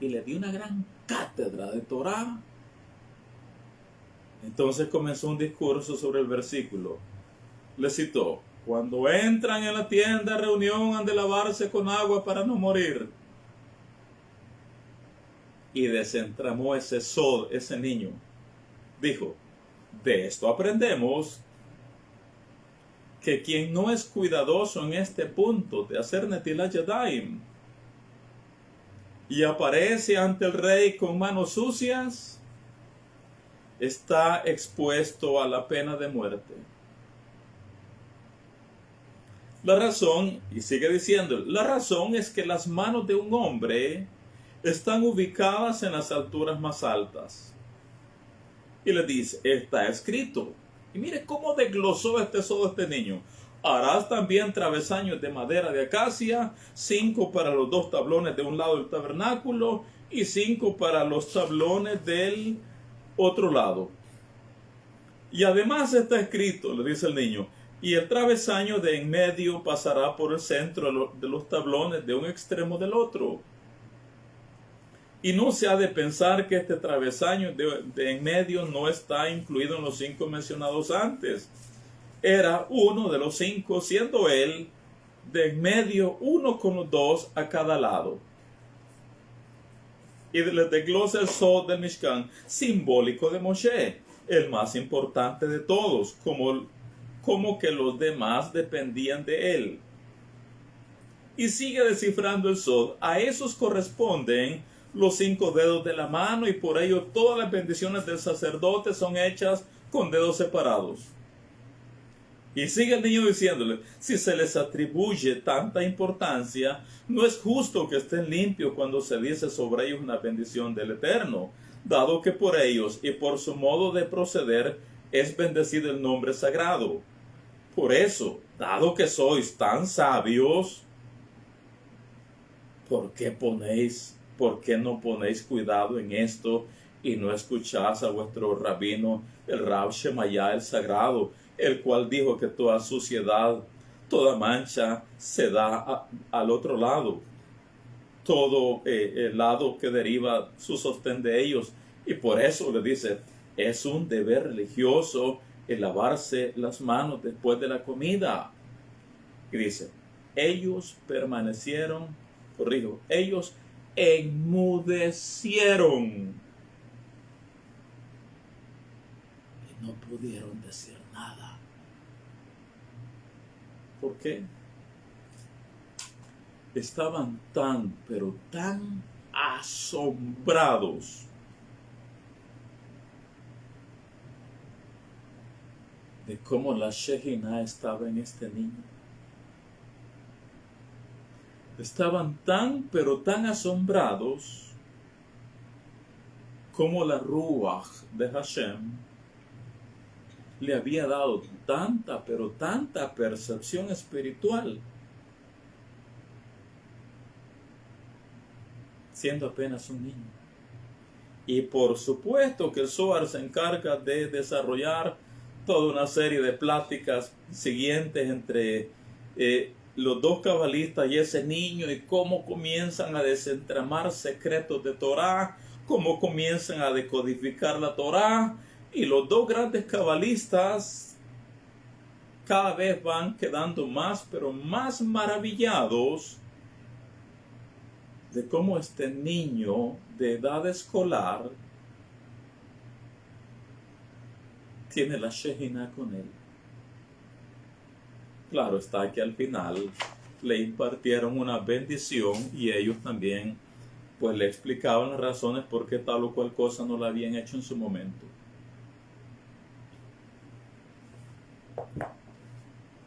Y le dio una gran cátedra de Torah. Entonces comenzó un discurso sobre el versículo. Le citó, cuando entran en la tienda de reunión han de lavarse con agua para no morir. Y desentramó ese niño. Dijo, de esto aprendemos que quien no es cuidadoso en este punto de hacer Netilat Yadayim y aparece ante el rey con manos sucias, está expuesto a la pena de muerte. La razón, y sigue diciendo, la razón es que las manos de un hombre están ubicadas en las alturas más altas. Y le dice, está escrito. Y mire cómo desglosó este niño. Harás también travesaños de madera de acacia, 5 para los 2 tablones de un lado del tabernáculo y 5 para los tablones del otro lado. Y además está escrito, le dice el niño, y el travesaño de en medio pasará por el centro de los tablones de un extremo del otro. Y no se ha de pensar que este travesaño de en medio no está incluido en los 5 mencionados antes. Era uno de los 5, siendo él de en medio uno con los 2 a cada lado. Y les desglosa el sod del Mishkan, simbólico de Moshe, el más importante de todos, como que los demás dependían de él. Y sigue descifrando el sod. A esos corresponden los 5 dedos de la mano, y por ello todas las bendiciones del sacerdote son hechas con dedos separados. Y sigue el niño diciéndole, si se les atribuye tanta importancia, no es justo que estén limpios cuando se dice sobre ellos una bendición del Eterno, dado que por ellos y por su modo de proceder es bendecido el nombre sagrado. Por eso, dado que sois tan sabios, ¿por qué no ponéis cuidado en esto y no escucháis a vuestro rabino, el Rab Shemaya el sagrado, el cual dijo que toda suciedad, toda mancha se da al otro lado, todo el lado que deriva su sostén de ellos? Y por eso le dice, es un deber religioso el lavarse las manos después de la comida. Y dice, ellos enmudecieron y no pudieron decir nada. ¿Por qué? Estaban pero tan asombrados de cómo la Shejina estaba en este niño. Estaban pero tan asombrados como la Ruach de Hashem le había dado pero tanta percepción espiritual, siendo apenas un niño. Y por supuesto que el Zohar se encarga de desarrollar toda una serie de pláticas siguientes entre los 2 cabalistas y ese niño, y cómo comienzan a desentramar secretos de Torah, cómo comienzan a decodificar la Torah, y los 2 grandes cabalistas cada vez van quedando más, pero más maravillados de cómo este niño de edad escolar tiene la Shejina con él. Claro está que al final le impartieron una bendición y ellos también pues le explicaban las razones por qué tal o cual cosa no la habían hecho en su momento.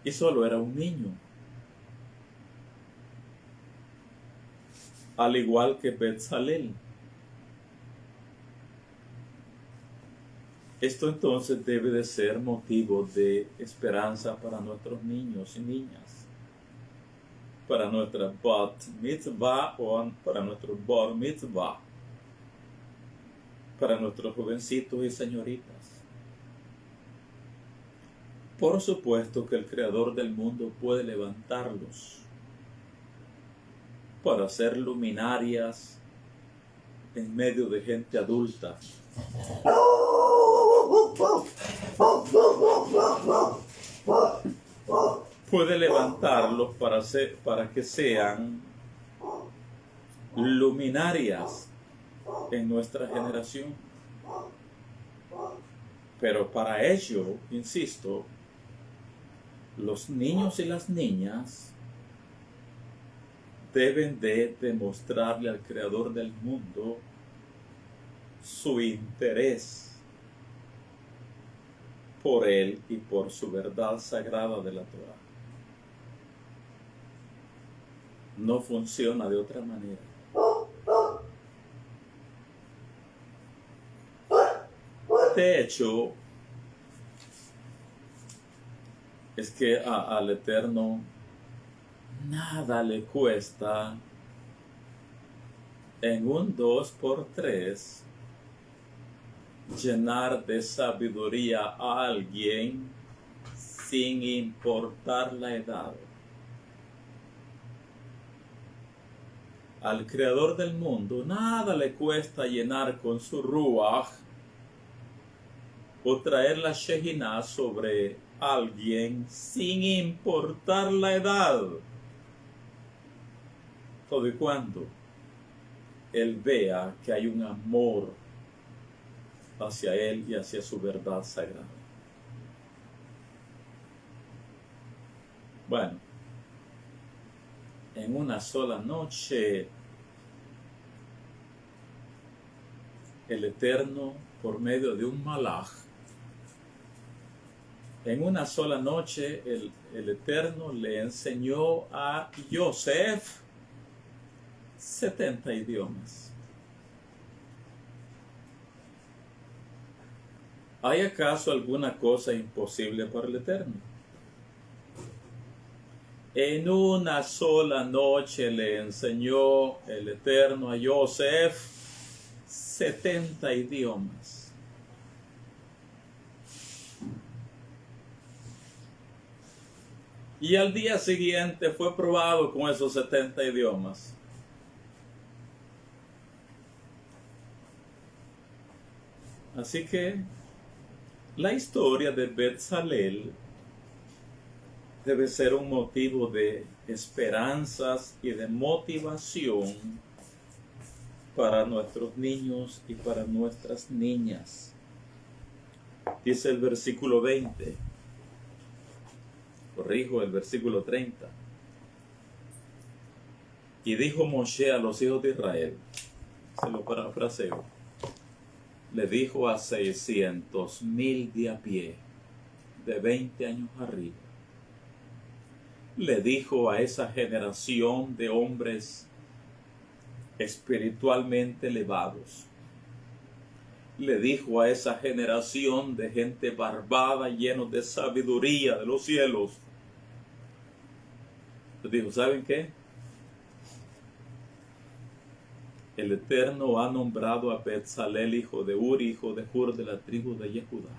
Y solo era un niño. Al igual que Betzalel. Esto entonces debe de ser motivo de esperanza para nuestros niños y niñas. Para nuestra bat mitzvah o para nuestro bar mitzvah. Para nuestros jovencitos y señoritas. Por supuesto que el Creador del mundo puede levantarlos para ser luminarias en medio de gente adulta. Puede levantarlos para que sean luminarias en nuestra generación. Pero para ello, insisto, los niños y las niñas deben de demostrarle al Creador del mundo su interés por Él y por su verdad sagrada de la Torah. No funciona de otra manera. De hecho, es que al Eterno nada le cuesta en un 2x3 llenar de sabiduría a alguien sin importar la edad. Al Creador del mundo nada le cuesta llenar con su ruach o traer la Shejina sobre alguien sin importar la edad. Todo y cuando Él vea que hay un amor hacia Él y hacia su verdad sagrada. Bueno, en una sola noche, el Eterno, por medio de un malaj, en una sola noche, el Eterno le enseñó a Yosef 70 idiomas. ¿Hay acaso alguna cosa imposible para el Eterno? En una sola noche le enseñó el Eterno a Yosef 70 idiomas. Y al día siguiente fue probado con esos 70 idiomas. Así que la historia de Betzalel debe ser un motivo de esperanzas y de motivación para nuestros niños y para nuestras niñas. Dice el versículo 20. Corrijo el versículo 30. Y dijo Moshe a los hijos de Israel, se lo parafraseo, le dijo a 600,000 de a pie, de 20 años arriba, le dijo a esa generación de hombres espiritualmente elevados, le dijo a esa generación de gente barbada, llenos de sabiduría de los cielos, les dijo, ¿saben qué? El Eterno ha nombrado a Betzalel, hijo de Uri, hijo de Hur, de la tribu de Yehudá.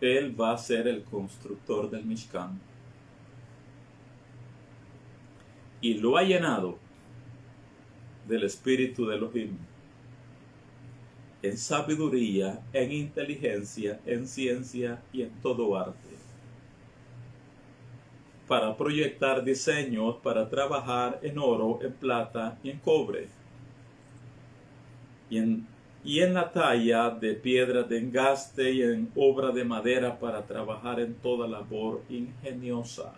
Él va a ser el constructor del Mishkan. Y lo ha llenado del espíritu de Elohim. en sabiduría, en inteligencia, en ciencia y en todo arte, para proyectar diseños, para trabajar en oro, en plata y en cobre, y en la talla de piedra de engaste y en obra de madera para trabajar en toda labor ingeniosa.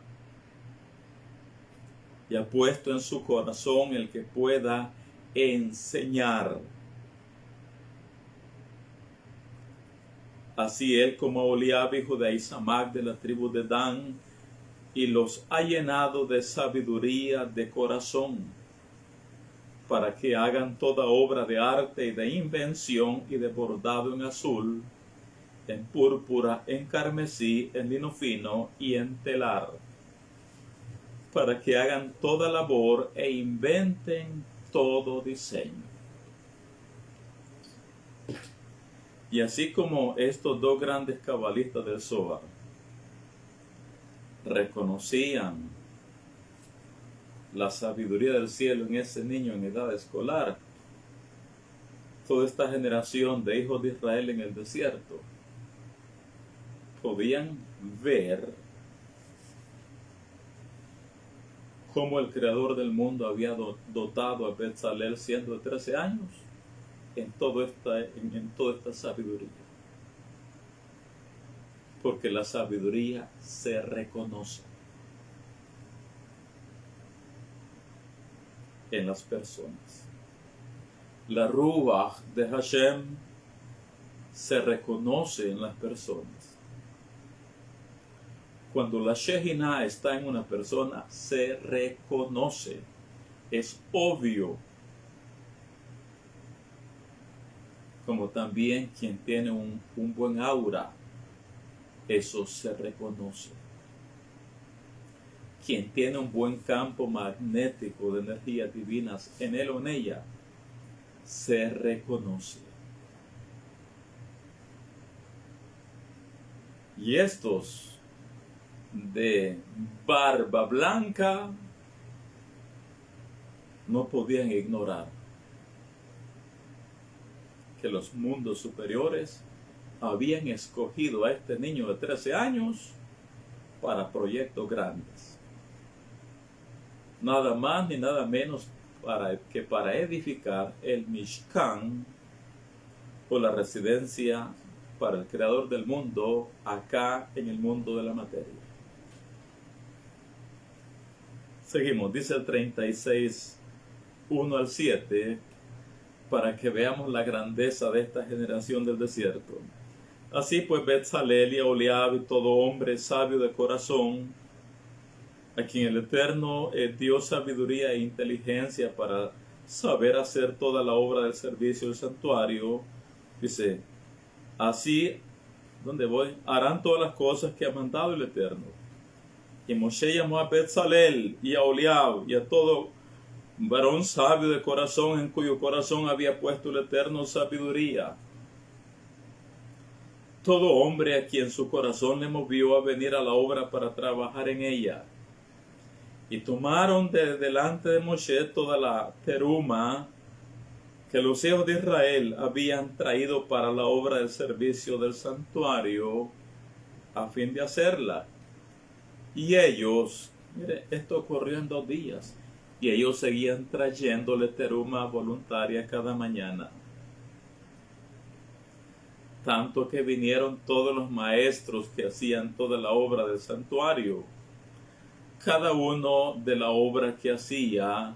Y ha puesto en su corazón el que pueda enseñar. Así él como Aholiab, hijo de Ahisamac, de la tribu de Dan, y los ha llenado de sabiduría de corazón, para que hagan toda obra de arte y de invención y de bordado en azul, en púrpura, en carmesí, en lino fino y en telar, para que hagan toda labor e inventen todo diseño. Y así como estos dos grandes cabalistas del Zohar reconocían la sabiduría del cielo en ese niño en edad escolar, toda esta generación de hijos de Israel en el desierto podían ver cómo el creador del mundo había dotado a Betzalel siendo de 13 años en toda esta sabiduría. Porque la sabiduría se reconoce en las personas. La Ruach de Hashem se reconoce en las personas. Cuando la Shekinah está en una persona, se reconoce. Es obvio. Como también quien tiene un buen aura, eso se reconoce. Quien tiene un buen campo magnético de energías divinas en él o en ella, se reconoce. Y estos de barba blanca no podían ignorar que los mundos superiores habían escogido a este niño de 13 años para proyectos grandes. Nada más ni nada menos para edificar el Mishkan, o la residencia para el creador del mundo acá en el mundo de la materia. Seguimos, dice el 36, 1 al 7, para que veamos la grandeza de esta generación del desierto. Así pues, Betzalel y Aholiab y todo hombre sabio de corazón, a quien el Eterno dio sabiduría e inteligencia para saber hacer toda la obra del servicio del santuario, dice, así, ¿dónde voy? Harán todas las cosas que ha mandado el Eterno. Y Moshe llamó a Betzalel y a Aholiab y a todo varón sabio de corazón, en cuyo corazón había puesto el Eterno sabiduría. Todo hombre a quien su corazón le movió a venir a la obra para trabajar en ella. Y tomaron de delante de Moshe toda la teruma que los hijos de Israel habían traído para la obra del servicio del santuario, a fin de hacerla. Y ellos, mire, esto ocurrió en 2 días, y ellos seguían trayéndole teruma voluntaria cada mañana. Tanto que vinieron todos los maestros que hacían toda la obra del santuario, cada uno de la obra que hacía,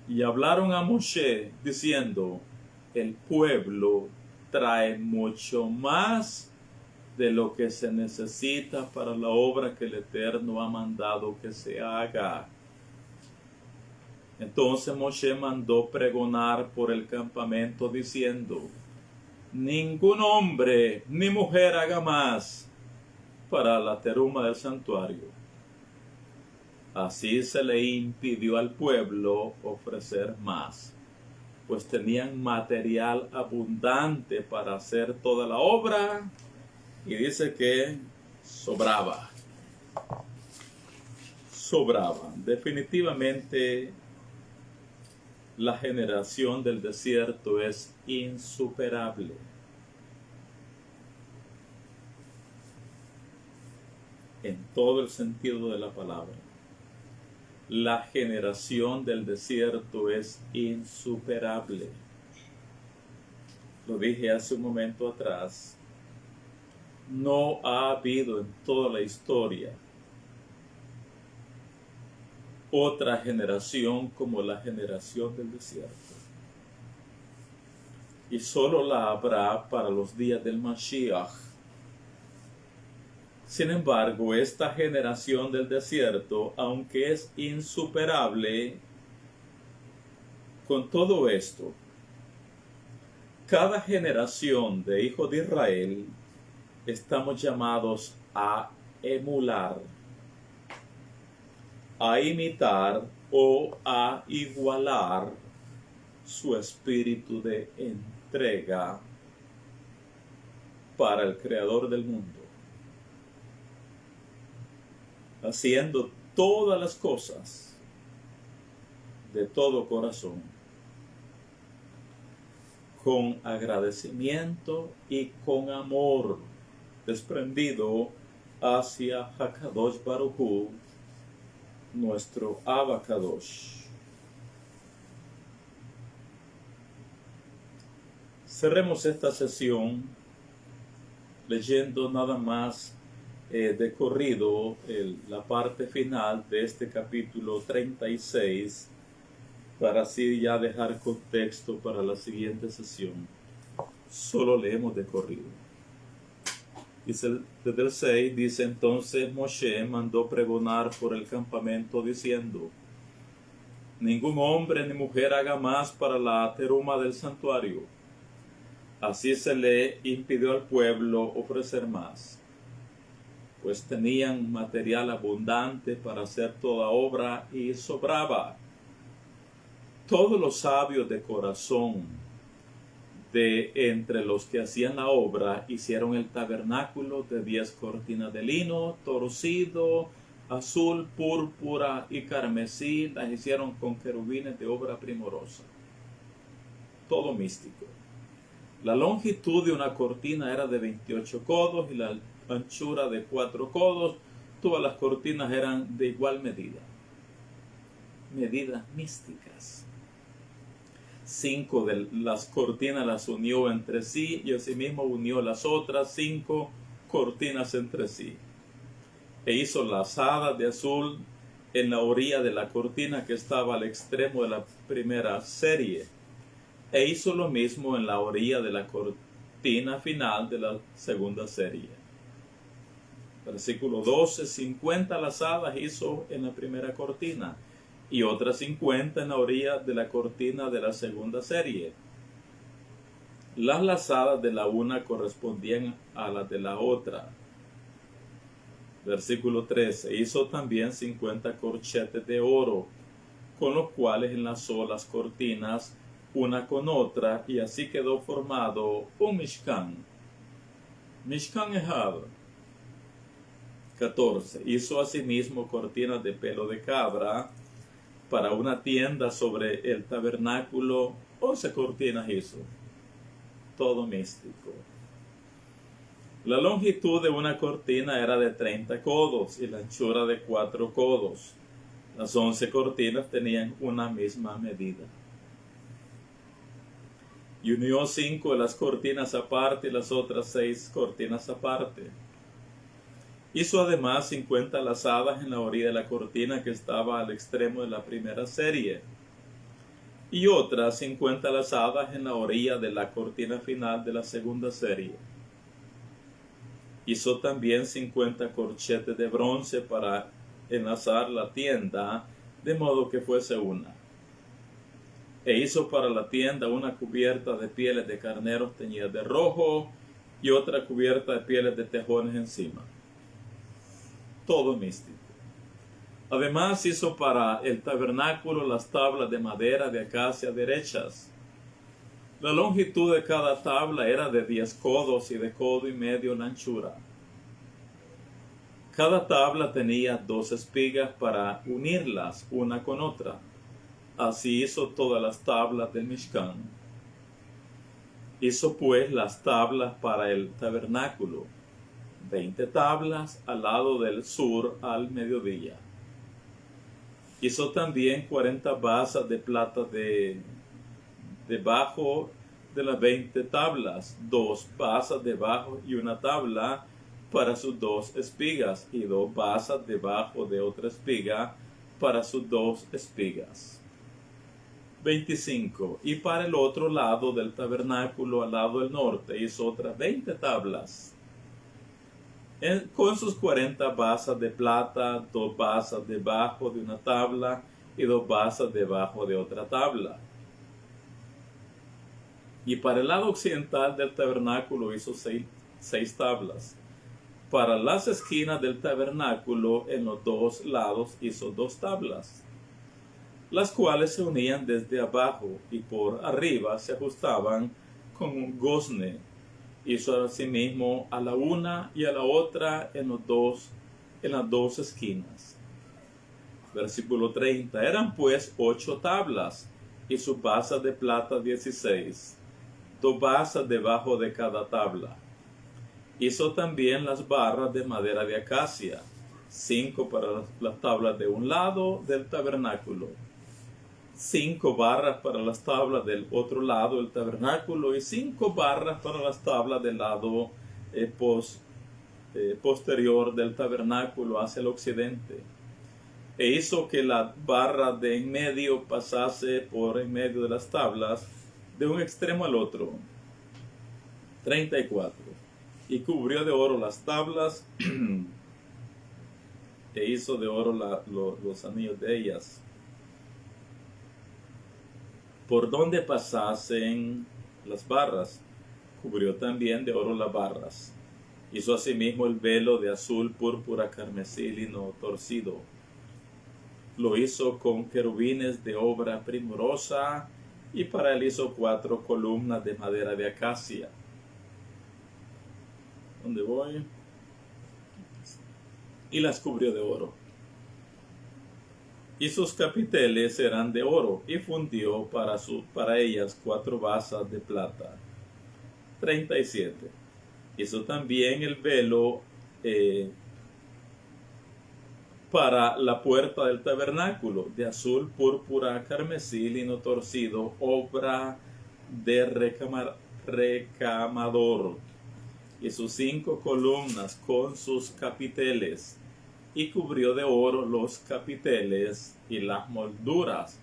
y hablaron a Moshe diciendo, el pueblo trae mucho más de lo que se necesita para la obra que el Eterno ha mandado que se haga. Entonces Moshe mandó pregonar por el campamento diciendo, ningún hombre ni mujer haga más para la teruma del santuario. Así se le impidió al pueblo ofrecer más, pues tenían material abundante para hacer toda la obra, y dice que sobraba. Definitivamente La generación del desierto es insuperable. En todo el sentido de la palabra. La generación del desierto es insuperable. Lo dije hace un momento atrás. No ha habido en toda la historia otra generación como la generación del desierto. Y solo la habrá para los días del Mashiach. Sin embargo, esta generación del desierto, aunque es insuperable, con todo esto, cada generación de hijos de Israel estamos llamados a emular, a imitar o a igualar su espíritu de entrega para el Creador del mundo, haciendo todas las cosas de todo corazón, con agradecimiento y con amor desprendido hacia Hakadosh Baruj Hu, nuestro Abacadosh. Cerremos esta sesión leyendo nada más de corrido la parte final de este capítulo 36, para así ya dejar contexto para la siguiente sesión. Solo leemos de corrido. Dice, desde el 6, dice: entonces Moshe mandó pregonar por el campamento diciendo: ningún hombre ni mujer haga más para la teruma del santuario. Así se le impidió al pueblo ofrecer más, pues tenían material abundante para hacer toda obra y sobraba. Todos los sabios de corazón de entre los que hacían la obra hicieron el tabernáculo de 10 cortinas de lino torcido, azul, púrpura y carmesí. Las hicieron con querubines de obra primorosa. Todo místico. La longitud de una cortina era de 28 codos y la anchura de 4 codos. Todas las cortinas eran de igual medida. Medidas místicas. 5 de las cortinas las unió entre sí y asimismo unió las otras 5 cortinas entre sí. E hizo lazadas de azul en la orilla de la cortina que estaba al extremo de la primera serie. E hizo lo mismo en la orilla de la cortina final de la segunda serie. Versículo 12, 50 lazadas hizo en la primera cortina y otras 50 en la orilla de la cortina de la segunda serie. Las lazadas de la una correspondían a las de la otra. Versículo 13. Hizo también 50 corchetes de oro, con los cuales enlazó las cortinas una con otra, y así quedó formado un Mishkan. Mishkan Ehad. 14. Hizo asimismo cortinas de pelo de cabra para una tienda sobre el tabernáculo. 11 cortinas hizo. Todo místico. La longitud de una cortina era de 30 codos y la anchura de 4 codos. Las 11 cortinas tenían una misma medida. Y unió 5 de las cortinas aparte y las otras 6 cortinas aparte. Hizo además 50 lazadas en la orilla de la cortina que estaba al extremo de la primera serie, y otras 50 lazadas en la orilla de la cortina final de la segunda serie. Hizo también 50 corchetes de bronce para enlazar la tienda, de modo que fuese una. E hizo para la tienda una cubierta de pieles de carneros teñidas de rojo y otra cubierta de pieles de tejones encima. Todo místico. Además hizo para el tabernáculo las tablas de madera de acacia derechas. La longitud de cada tabla era de 10 codos y de codo y medio la anchura. Cada tabla tenía 2 espigas para unirlas una con otra. Así hizo todas las tablas del Mishkan. Hizo pues las tablas para el tabernáculo, 20 tablas al lado del sur al mediodía. Hizo también 40 basas de plata debajo de las 20 tablas, 2 basas debajo y una tabla para sus 2 espigas, y 2 basas debajo de otra espiga para sus 2 espigas. 25. Y para el otro lado del tabernáculo, al lado del norte, hizo otras 20 tablas, con sus 40 basas de plata, 2 basas debajo de una tabla y 2 basas debajo de otra tabla. Y para el lado occidental del tabernáculo hizo 6 tablas. Para las esquinas del tabernáculo en los 2 lados hizo 2 tablas, las cuales se unían desde abajo y por arriba se ajustaban con un gozne. Hizo asimismo a la una y a la otra en las dos esquinas. Versículo 30. Eran pues 8 tablas y sus basas de plata 16, 2 basas debajo de cada tabla. Hizo también las barras de madera de acacia, 5 para las tablas de un lado del tabernáculo, 5 barras para las tablas del otro lado del tabernáculo y 5 barras para las tablas del lado posterior del tabernáculo hacia el occidente. E hizo que la barra de en medio pasase por en medio de las tablas de un extremo al otro. 34. Y cubrió de oro las tablas e hizo de oro los anillos de ellas, por donde pasasen las barras. Cubrió también de oro las barras. Hizo asimismo el velo de azul, púrpura, carmesí, lino torcido. Lo hizo con querubines de obra primorosa, y para él hizo 4 columnas de madera de acacia. ¿Dónde voy? Y las cubrió de oro. Y sus capiteles eran de oro, y fundió para ellas 4 basas de plata. 37. Hizo también el velo para la puerta del tabernáculo, de azul, púrpura, carmesí, lino torcido, obra de recamador, y sus 5 columnas con sus capiteles, y cubrió de oro los capiteles y las molduras,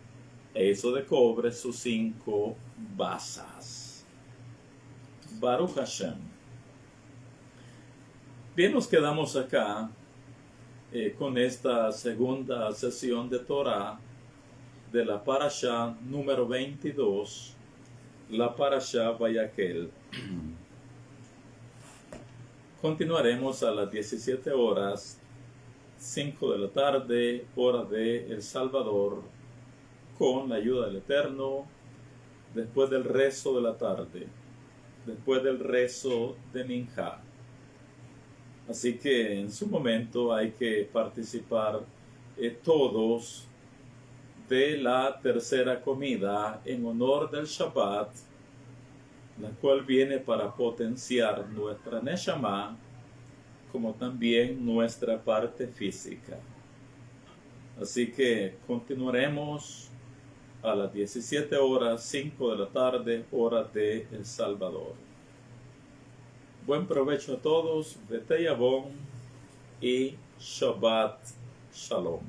e hizo de cobre sus 5 basas. Baruch Hashem. Bien, nos quedamos acá con esta segunda sesión de Torah de la parashá número 22, la parashá Vayakhel. Continuaremos a las 17 horas, 5 de la tarde, hora de El Salvador, con la ayuda del Eterno, después del rezo de la tarde, después del rezo de Minjá. Así que en su momento hay que participar todos de la tercera comida en honor del Shabbat, la cual viene para potenciar nuestra Neshama, como también nuestra parte física. Así que continuaremos a las 17 horas, 5 de la tarde, hora de El Salvador. Buen provecho a todos, Vete Yavon y Shabbat Shalom.